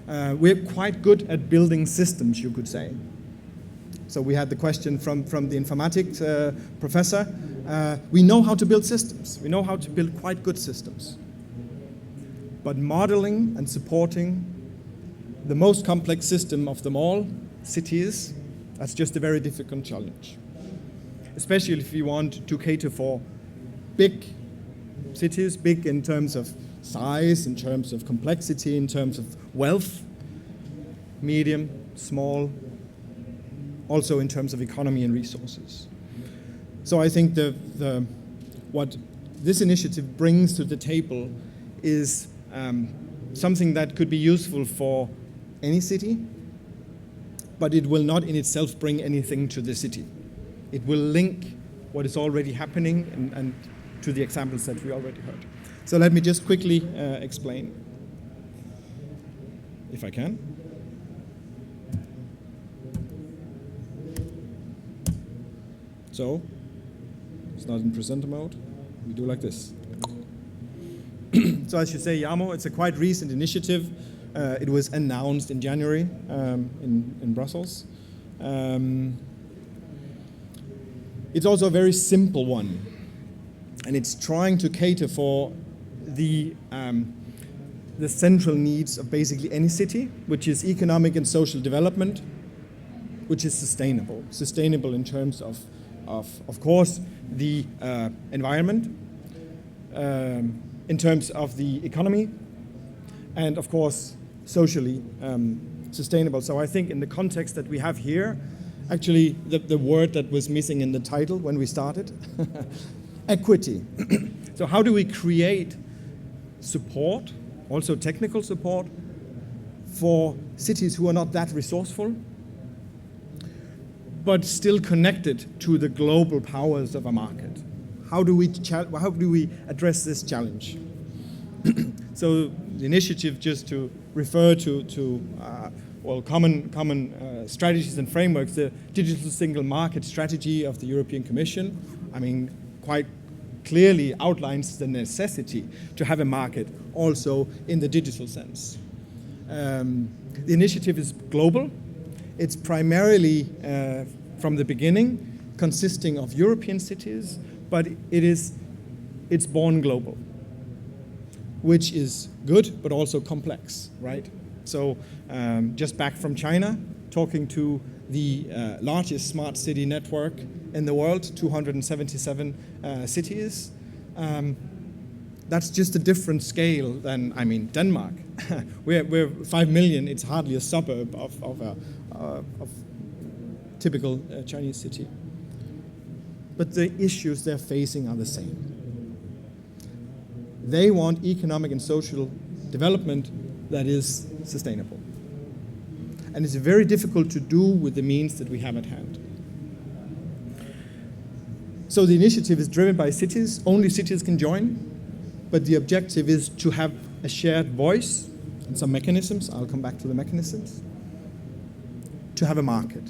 We're quite good at building systems, you could say. So we had the question from the informatics professor. We know how to build systems. We know how to build quite good systems. But modeling and supporting the most complex system of them all, cities, that's just a very difficult challenge. Especially if you want to cater for big cities, big in terms of size, in terms of complexity, in terms of wealth, medium, small, also in terms of economy and resources. So I think what this initiative brings to the table is something that could be useful for any city, but it will not in itself bring anything to the city. It will link what is already happening and to the examples that we already heard. So let me just quickly explain, if I can. So, it's not in presenter mode. We do like this. So as you say, Jarmo, it's a quite recent initiative. It was announced in January in Brussels. It's also a very simple one, and it's trying to cater for the central needs of basically any city, which is economic and social development, which is sustainable. Sustainable in terms of course, the environment, in terms of the economy, and of course, socially sustainable. So I think in the context that we have here, actually the word that was missing in the title when we started, equity. So how do we create support, also technical support, for cities who are not that resourceful, but still connected to the global powers of a market? How do we address this challenge? So the initiative, just to refer to common strategies and frameworks, the digital single market strategy of the European Commission. I mean, quite clearly outlines the necessity to have a market also in the digital sense. The initiative is global. It's primarily, from the beginning, consisting of European cities, but it's born global, which is good, but also complex, right? So just back from China, talking to the largest smart city network in the world, 277 cities. That's just a different scale than, Denmark. we're 5 million, it's hardly a suburb of a typical Chinese city. But the issues they're facing are the same. They want economic and social development that is sustainable. And it's very difficult to do with the means that we have at hand. So the initiative is driven by cities. Only cities can join, but the objective is to have a shared voice and some mechanisms. I'll come back to the mechanisms. To have a market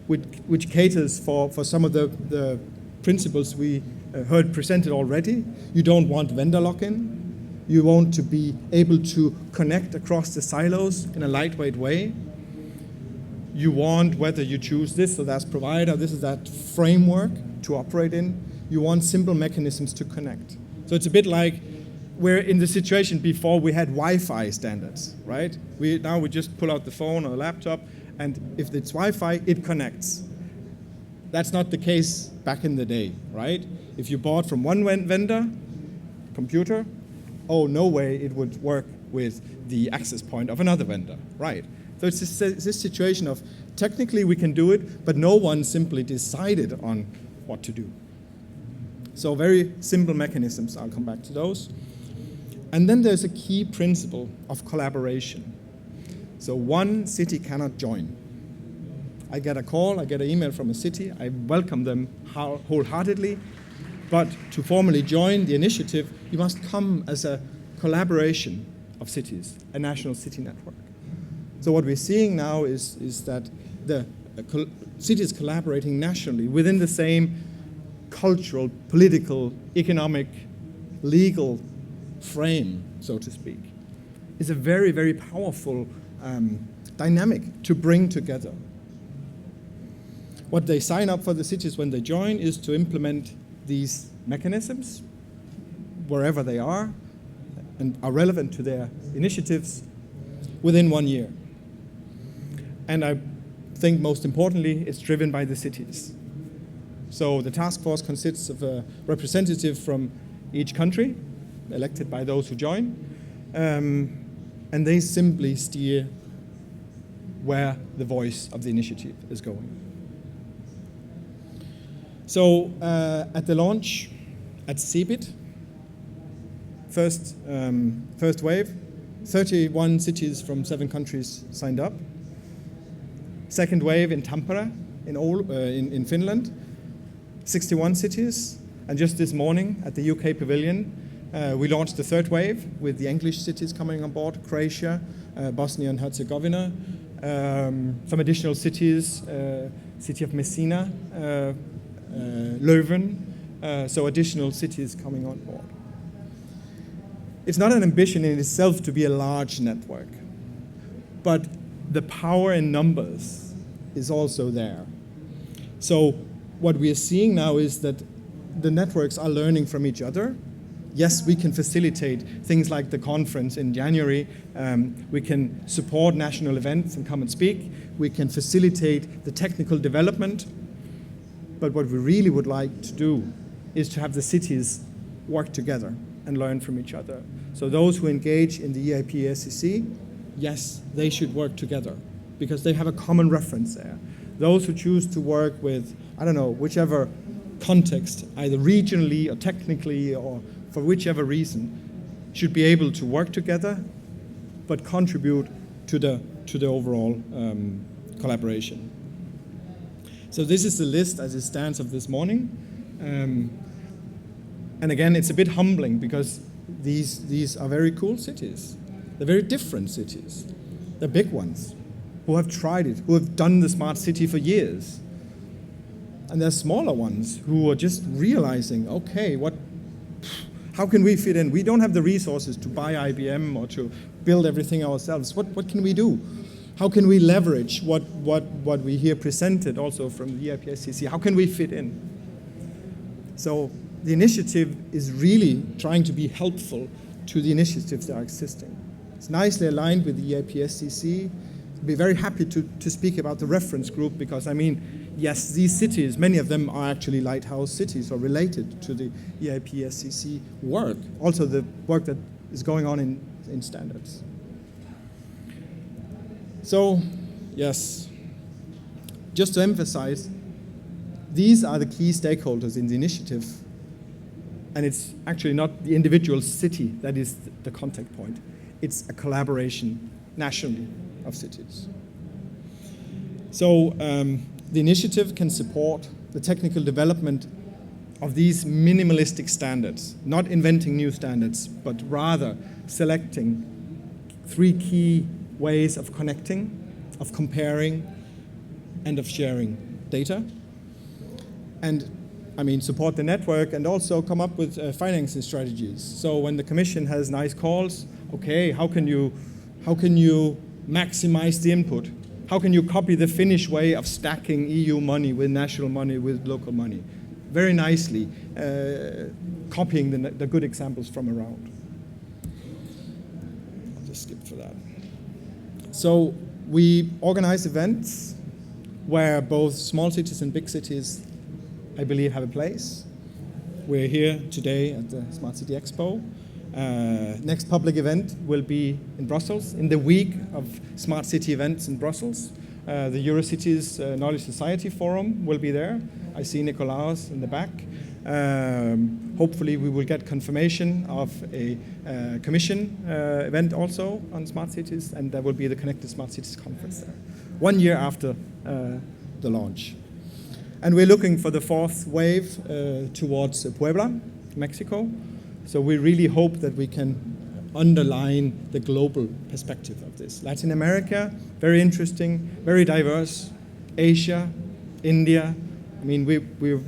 which caters for some of the principles we heard presented already. You don't want vendor lock-in. You want to be able to connect across the silos in a lightweight way. You want, whether you choose this or that provider, this is that framework to operate in. You want simple mechanisms to connect. So it's a bit like we're in the situation before we had Wi-Fi standards, right? Now we just pull out the phone or laptop, and if it's Wi-Fi, it connects. That's not the case back in the day, right? If you bought from one vendor, computer, oh, no way it would work with the access point of another vendor, right? So it's this situation of technically we can do it, but no one simply decided on what to do. So very simple mechanisms, I'll come back to those. And then there's a key principle of collaboration. So one city cannot join. I get a call, I get an email from a city, I welcome them wholeheartedly, but to formally join the initiative, you must come as a collaboration of cities, a national city network. So what we're seeing now is that the cities collaborating nationally within the same cultural, political, economic, legal frame, so to speak, is a very, very powerful dynamic to bring together. What they sign up for the cities when they join is to implement these mechanisms wherever they are and are relevant to their initiatives within 1 year. And I think most importantly, it's driven by the cities. So the task force consists of a representative from each country, elected by those who join, and they simply steer where the voice of the initiative is going. So at the launch at CeBIT, first wave, 31 cities from 7 countries signed up. Second wave in Tampere in Finland, 61 cities. And just this morning at the UK Pavilion, we launched the third wave with the English cities coming on board, Croatia, Bosnia and Herzegovina, some additional cities, city of Messina, Leuven, so additional cities coming on board. It's not an ambition in itself to be a large network, but the power in numbers is also there. So what we are seeing now is that the networks are learning from each other. Yes, we can facilitate things like the conference in January. We can support national events and come and speak. We can facilitate the technical development. But what we really would like to do is to have the cities work together and learn from each other. So those who engage in the EIP SEC, yes, they should work together because they have a common reference there. Those who choose to work with, I don't know, whichever context, either regionally or technically or for whichever reason, should be able to work together but contribute to the overall collaboration. So this is the list as it stands of this morning. And again, it's a bit humbling because these are very cool cities. They're very different cities. They're big ones who have tried it, who have done the smart city for years. And there's smaller ones who are just realizing, okay, how can we fit in? We don't have the resources to buy IBM or to build everything ourselves. What can we do? How can we leverage what we hear presented also from the EIPSCC? How can we fit in? So the initiative is really trying to be helpful to the initiatives that are existing. It's nicely aligned with the EIPSCC. I'd be very happy to speak about the reference group because, I mean, yes, these cities, many of them are actually lighthouse cities or related to the EIPSCC work, also the work that is going on in standards. So, yes, just to emphasize, these are the key stakeholders in the initiative, and it's actually not the individual city that is the contact point. It's a collaboration nationally of cities. So the initiative can support the technical development of these minimalistic standards, not inventing new standards, but rather selecting 3 key ways of connecting, of comparing, and of sharing data. And I mean, support the network and also come up with financing strategies. So when the Commission has nice calls, okay, how can you maximize the input? How can you copy the Finnish way of stacking EU money with national money with local money? Very nicely copying the good examples from around. I'll just skip for that. So we organize events where both small cities and big cities, I believe, have a place. We're here today at the Smart City Expo. Next public event will be in Brussels, in the week of Smart City events in Brussels. The Eurocities Knowledge Society Forum will be there. I see Nicolaus in the back. Hopefully we will get confirmation of a Commission event also on smart cities, and there will be the Connected Smart Cities Conference there, 1 year after the launch. And we're looking for the 4th wave towards Puebla, Mexico. So we really hope that we can underline the global perspective of this. Latin America, very interesting, very diverse. Asia, India. I mean, we're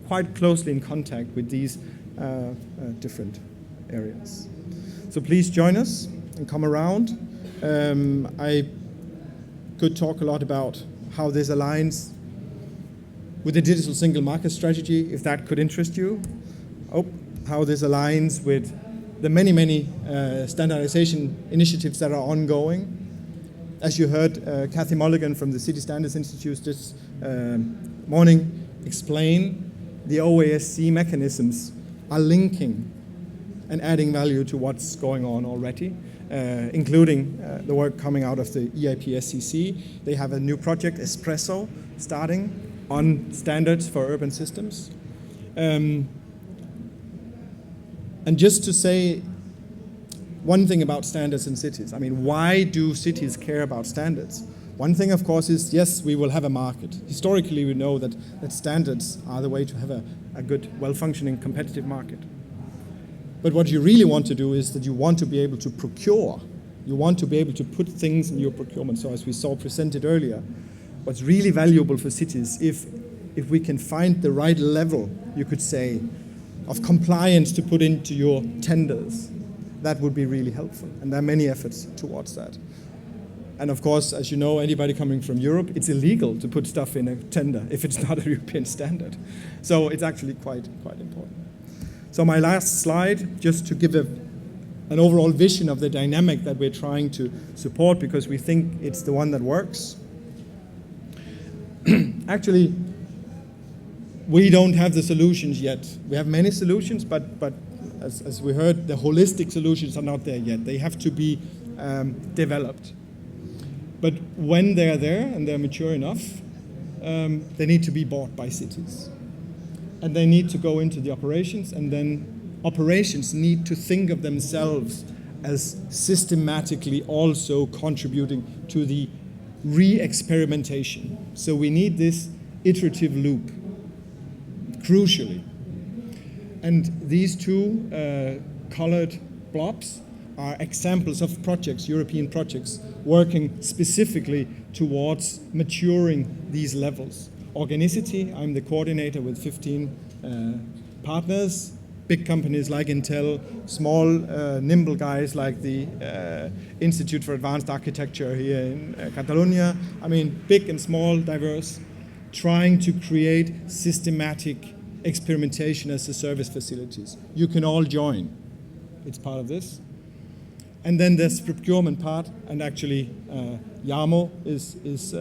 quite closely in contact with these different areas. So please join us and come around. I could talk a lot about how this aligns with the digital single market strategy, if that could interest you. How this aligns with the many standardization initiatives that are ongoing. As you heard Kathy Mulligan from the City Standards Institute this morning explain, the OASC mechanisms are linking and adding value to what's going on already, including the work coming out of the EIPSCC. They have a new project, Espresso, starting on standards for urban systems. And just to say one thing about standards in cities. I mean, why do cities care about standards? One thing, of course, is, yes, we will have a market. Historically, we know that standards are the way to have a good, well-functioning, competitive market. But what you really want to do is that you want to be able to procure. You want to be able to put things in your procurement. So as we saw presented earlier, what's really valuable for cities, if we can find the right level, you could say, of compliance to put into your tenders, that would be really helpful. And there are many efforts towards that. And of course, as you know, anybody coming from Europe, it's illegal to put stuff in a tender if it's not a European standard. So it's actually quite important. So my last slide, just to give an overall vision of the dynamic that we're trying to support, because we think it's the one that works. Actually, we don't have the solutions yet. We have many solutions, but as we heard, the holistic solutions are not there yet. They have to be developed. But when they're there and they're mature enough, they need to be bought by cities. And they need to go into the operations, and then operations need to think of themselves as systematically also contributing to the re-experimentation. So we need this iterative loop, crucially. And these 2 colored blobs are examples of projects, European projects, working specifically towards maturing these levels. organicity. I'm the coordinator with 15 partners, big companies like Intel, small, nimble guys like the Institute for Advanced Architecture here in Catalonia. I mean, big and small, diverse, trying to create systematic experimentation as a service facilities. You can all join. It's part of this. And then there's procurement part, and actually Jarmo is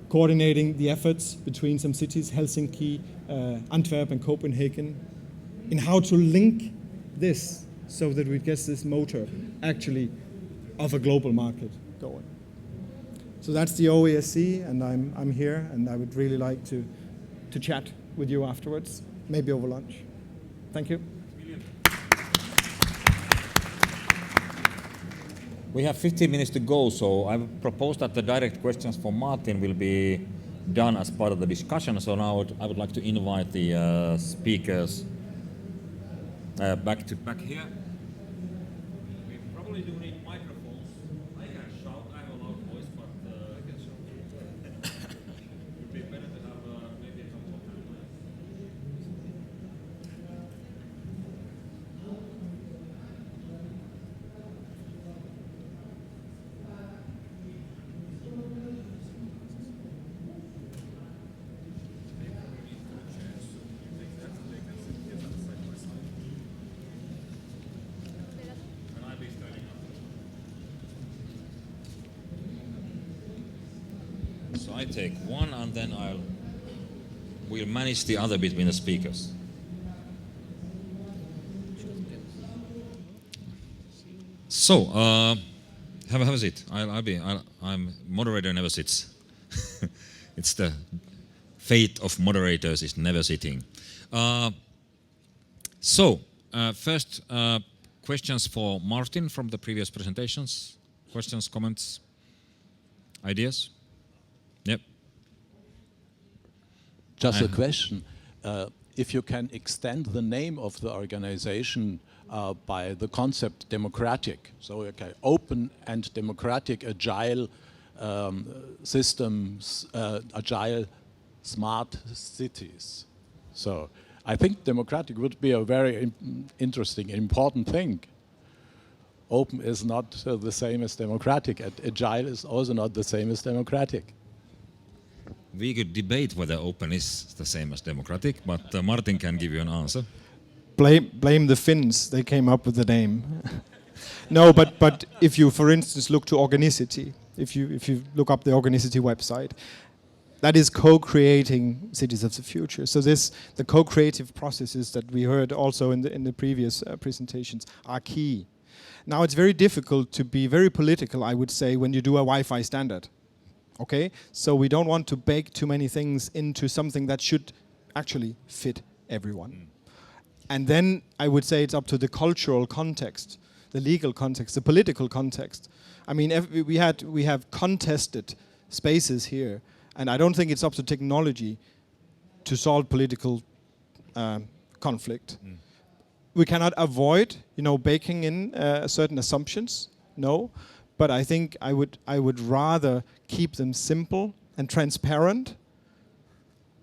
coordinating the efforts between some cities, Helsinki, Antwerp and Copenhagen, in how to link this so that we get this motor actually of a global market going. So that's the OESC, and I'm here, and I would really like to chat with you afterwards, maybe over lunch. Thank you. We have 15 minutes to go, so I propose that the direct questions for Martin will be done as part of the discussion. So now I would like to invite the speakers back here. We probably do need microphones. I can shout, I have a loud voice, but it would be better to have maybe a couple of hands. So I take one, and then we'll manage the other between the speakers. So have a seat. I'm moderator never sits. It's the fate of moderators is never sitting. First questions for Martin from the previous presentations. Questions, comments, ideas? Yep. Just a question. If you can extend the name of the organization by the concept democratic, so okay, open and democratic, agile systems, agile smart cities. So I think democratic would be a very interesting, important thing. Open is not the same as democratic, and agile is also not the same as democratic. We could debate whether open is the same as democratic, but Martin can give you an answer. Blame the Finns, they came up with the name. No, but if you, for instance, look to organicity, if you look up the organicity website, that is co-creating cities of the future. So the co-creative processes that we heard also in the previous presentations are key. Now it's very difficult to be very political, I would say, when you do a Wi-Fi standard. Okay, so we don't want to bake too many things into something that should actually fit everyone. And then I would say it's up to the cultural context, the legal context, the political context. I mean, we have contested spaces here, and I don't think it's up to technology to solve political conflict. We cannot avoid, baking in certain assumptions, no. But I think I would rather keep them simple and transparent,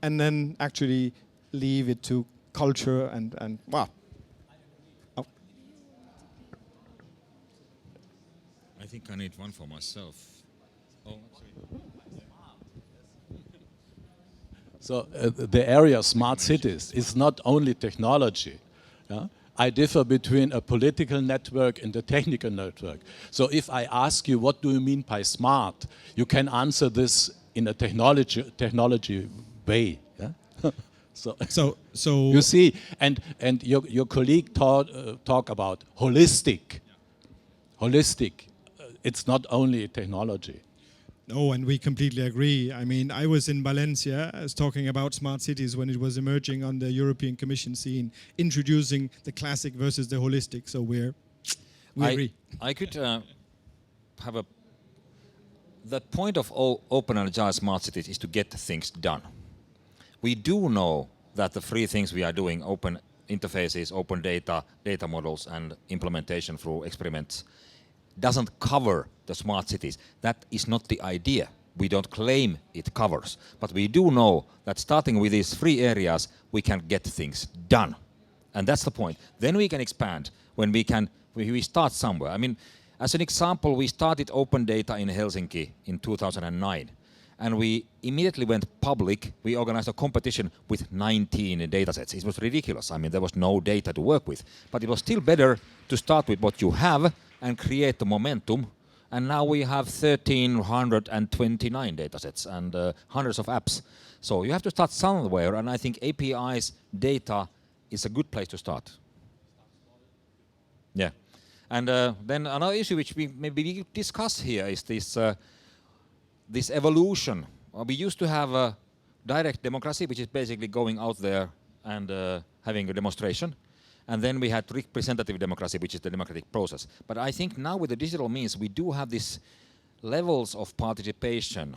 and then actually leave it to culture and wow. Oh. I think I need one for myself. Oh, so the area of smart cities is not only technology. Yeah? I differ between a political network and a technical network. So if I ask you, what do you mean by smart? You can answer this in a technology way. Yeah? So you see, and your colleague talk about holistic. Holistic. It's not only technology. No, and we completely agree. I mean, I was in Valencia talking about smart cities when it was emerging on the European Commission scene, introducing the classic versus the holistic. So we agree. I could have the point of open and agile smart cities is to get things done. We do know that the three things we are doing, open interfaces, open data models, and implementation through experiments, doesn't cover the smart cities. That is not the idea. we don't claim it covers. But we do know that starting with these 3 areas, we can get things done. And that's the point. Then we can expand when we start somewhere. I mean, as an example, we started open data in Helsinki in 2009. And we immediately went public. We organized a competition with 19 datasets. It was ridiculous. I mean, there was no data to work with. But it was still better to start with what you have and create the momentum. And now we have 1,329 datasets and hundreds of apps. So you have to start somewhere, and I think APIs data is a good place to start. Yeah. And then another issue which we maybe discuss here is this evolution. We used to have a direct democracy, which is basically going out there and having a demonstration. And then we had representative democracy, which is the democratic process. But I think now with the digital means, we do have these levels of participation,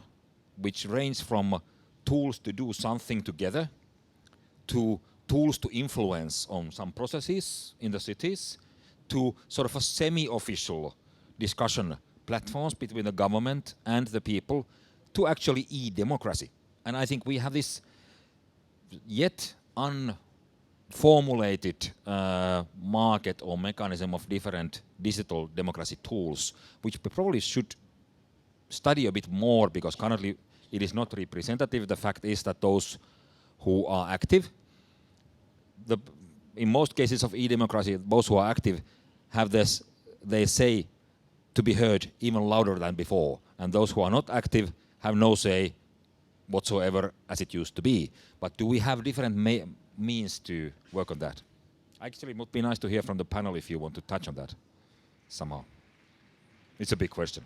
which range from tools to do something together, to tools to influence on some processes in the cities, to sort of a semi-official discussion platforms between the government and the people, to actually e-democracy. And I think we have this yet unformulated market or mechanism of different digital democracy tools, which we probably should study a bit more, because currently it is not representative. The fact is that those who are active, in most cases of e-democracy, those who are active have this, they say, to be heard even louder than before. And those who are not active have no say whatsoever as it used to be. But do we have different means to work on that? Actually, it would be nice to hear from the panel if you want to touch on that somehow. It's a big question.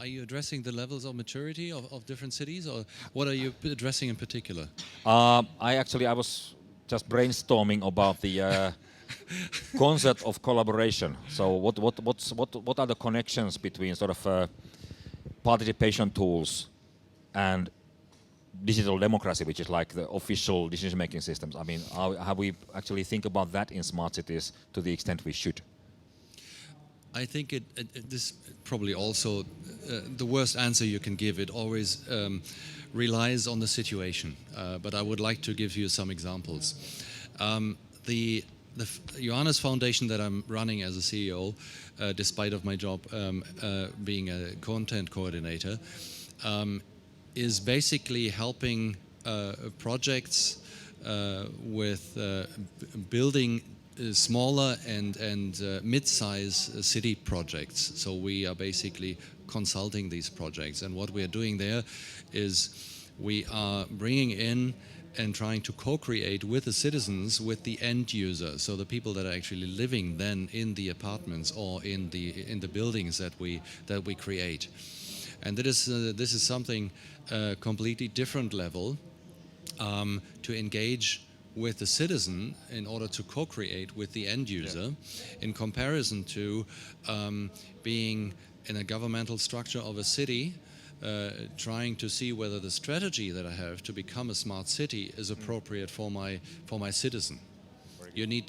Are you addressing the levels of maturity of different cities, or what are you addressing in particular? I was just brainstorming about the concept of collaboration. So what are the connections between sort of participation tools and digital democracy, which is like the official decision-making systems? I mean, how we actually think about that in smart cities to the extent we should? I think this probably also the worst answer you can give. It always relies on the situation. But I would like to give you some examples. The Johannes Foundation that I'm running as a CEO, despite of my job being a content coordinator, is basically helping projects with building smaller and mid-size city projects. So we are basically consulting these projects, and what we are doing there is we are bringing in and trying to co-create with the citizens, with the end user, so the people that are actually living then in the apartments or in the buildings that we create. And this is something completely different level to engage with the citizen in order to co-create with the end user, in comparison to being in a governmental structure of a city, trying to see whether the strategy that I have to become a smart city is appropriate for my citizen. You need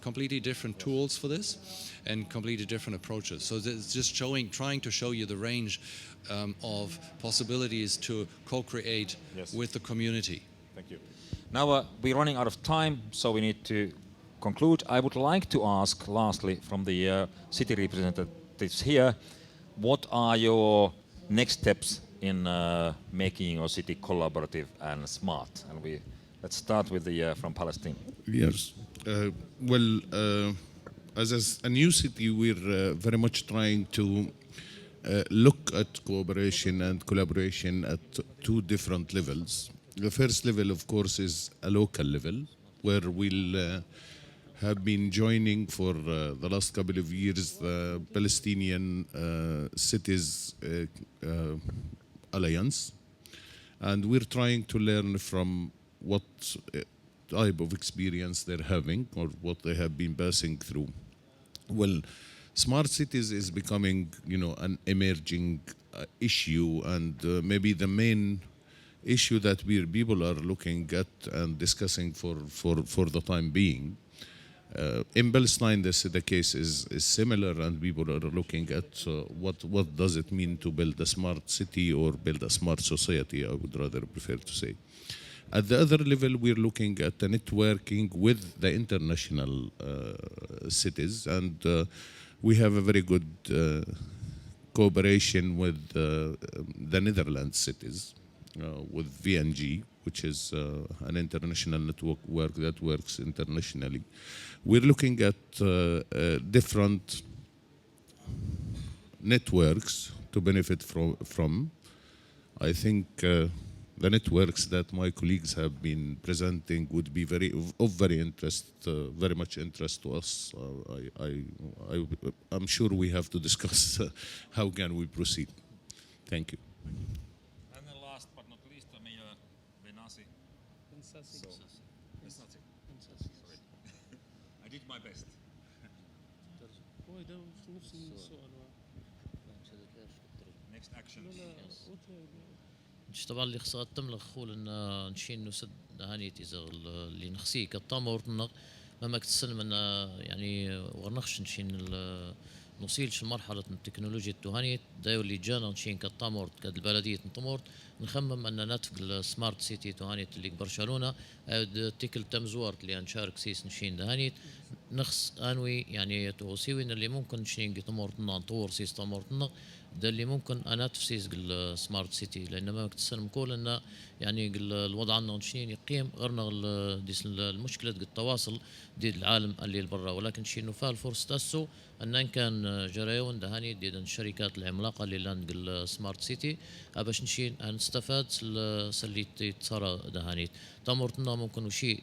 completely different tools for this, and completely different approaches. So it's just trying to show you the range of possibilities to co-create with the community. Thank you. Now we're running out of time, so we need to conclude. I would like to ask, lastly, from the city representatives here, what are your next steps in making your city collaborative and smart? And let's start with the from Palestine. Yes. As a new city, we're very much trying to look at cooperation and collaboration at two different levels. The first level, of course, is a local level, where we'll have been joining for the last couple of years the Palestinian Cities Alliance. And we're trying to learn from what type of experience they're having or what they have been passing through. Well, smart cities is becoming, an emerging issue, and maybe the main issue that people are looking at and discussing for the time being. In Palestine, the case is similar, and people are looking at what does it mean to build a smart city or build a smart society, I would rather prefer to say. At the other level, we're looking at the networking with the international cities, and we have a very good cooperation with the Netherlands cities, with VNG, which is an international network that works internationally. We're looking at different networks to benefit from. I think the networks that my colleagues have been presenting would be very much interest to us. I'm sure we have to discuss how can we proceed. Thank you. And then last but not least, Mayor Benasi. Sorry. I did my best. Next action. طبعا اللي خصها تم لخول ان نشين نسد هانيت اذا اللي نخسي كطامور ما كتسلم ان يعني ورنخش نشين نوصيلش لمرحله التكنولوجيا التهانيت دا اللي جانا نشين كطامور كاد البلديه نطمورت نخمم ان نتفق السمارت سيتي تهانيت اللي برشلونه تيكل تمزورت اللي نشارك سيس نشين دهانيت نخص انوي يعني توصيوين اللي ممكن نشين طمورتنا نطور سيس طمورتنا ده اللي ممكن انا تفسيس السمارت سيتي لان ما كتسلم كل ان يعني الوضع عندنا نشين يقيم غيرنا المشكله التواصل دي العالم اللي برا ولكن شي نفال فرصه تاسو ان كان جرايون دهاني دي الشركات العملاقه اللي لاند السمارت سيتي باش نشين نستفاد سلي تصرى دهاني تمرتنا ممكن وشي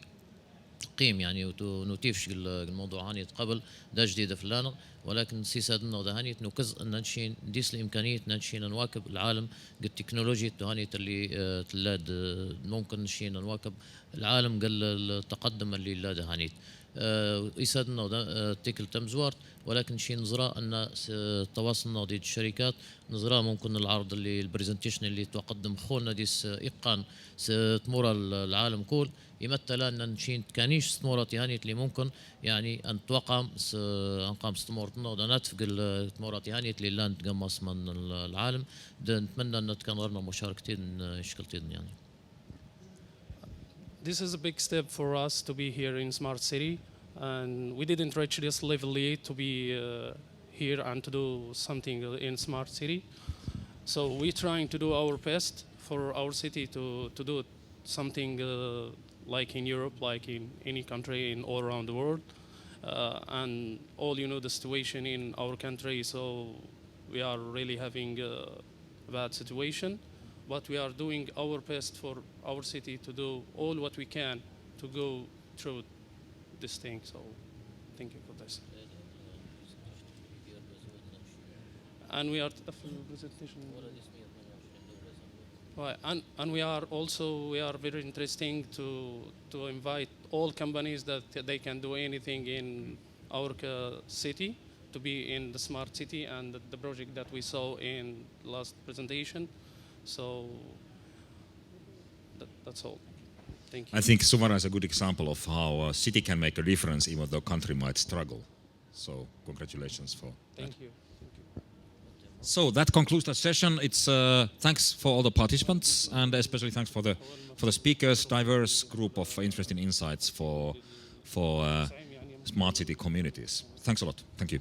قيم يعني ونوتيفش الموضوع هاني قبل ده جديدة فلانا ولكن سيسادنا ودهانيت نوكز ان نشين ديس الامكانيه نشين نواكب العالم التكنولوجيا دهانيت اللي تلاد ممكن نشين نواكب العالم قال التقدم اللي لا دهانيت يسادنا تيكل تمزوارت ولكن شي نزرا ان تواصلنا ضد الشركات نزرا ممكن العرض اللي البرزنتيشن اللي تقدم خولنا ديس ايقان تمر العالم كل يمثل ان نشين كانيش استمرت يعني اللي ممكن يعني ان توقع انقام استمرتنا ودنات في التمرات يعني اللي لا نتقمص من العالم نتمنى ان كان غيرنا مشاركتين اشكالتين يعني. This is a big step for us to be here in Smart City, and we didn't reach this level yet to be here and to do something in Smart City. So we're trying to do our best for our city to do something like in Europe, like in any country in all around the world. And all you know the situation in our country, so we are really having a bad situation. But we are doing our best for our city to do all what we can to go through this thing. So thank you for this. And we are presentation. Right. And we are very interesting to invite all companies that they can do anything in our city to be in the smart city and the project that we saw in last presentation. So that's all. Thank you. I think Zuwara is a good example of how a city can make a difference even though a country might struggle. So congratulations for that. Thank you. So that concludes the session. It's thanks for all the participants and especially thanks for the speakers, diverse group of interesting insights for smart city communities. Thanks a lot. Thank you.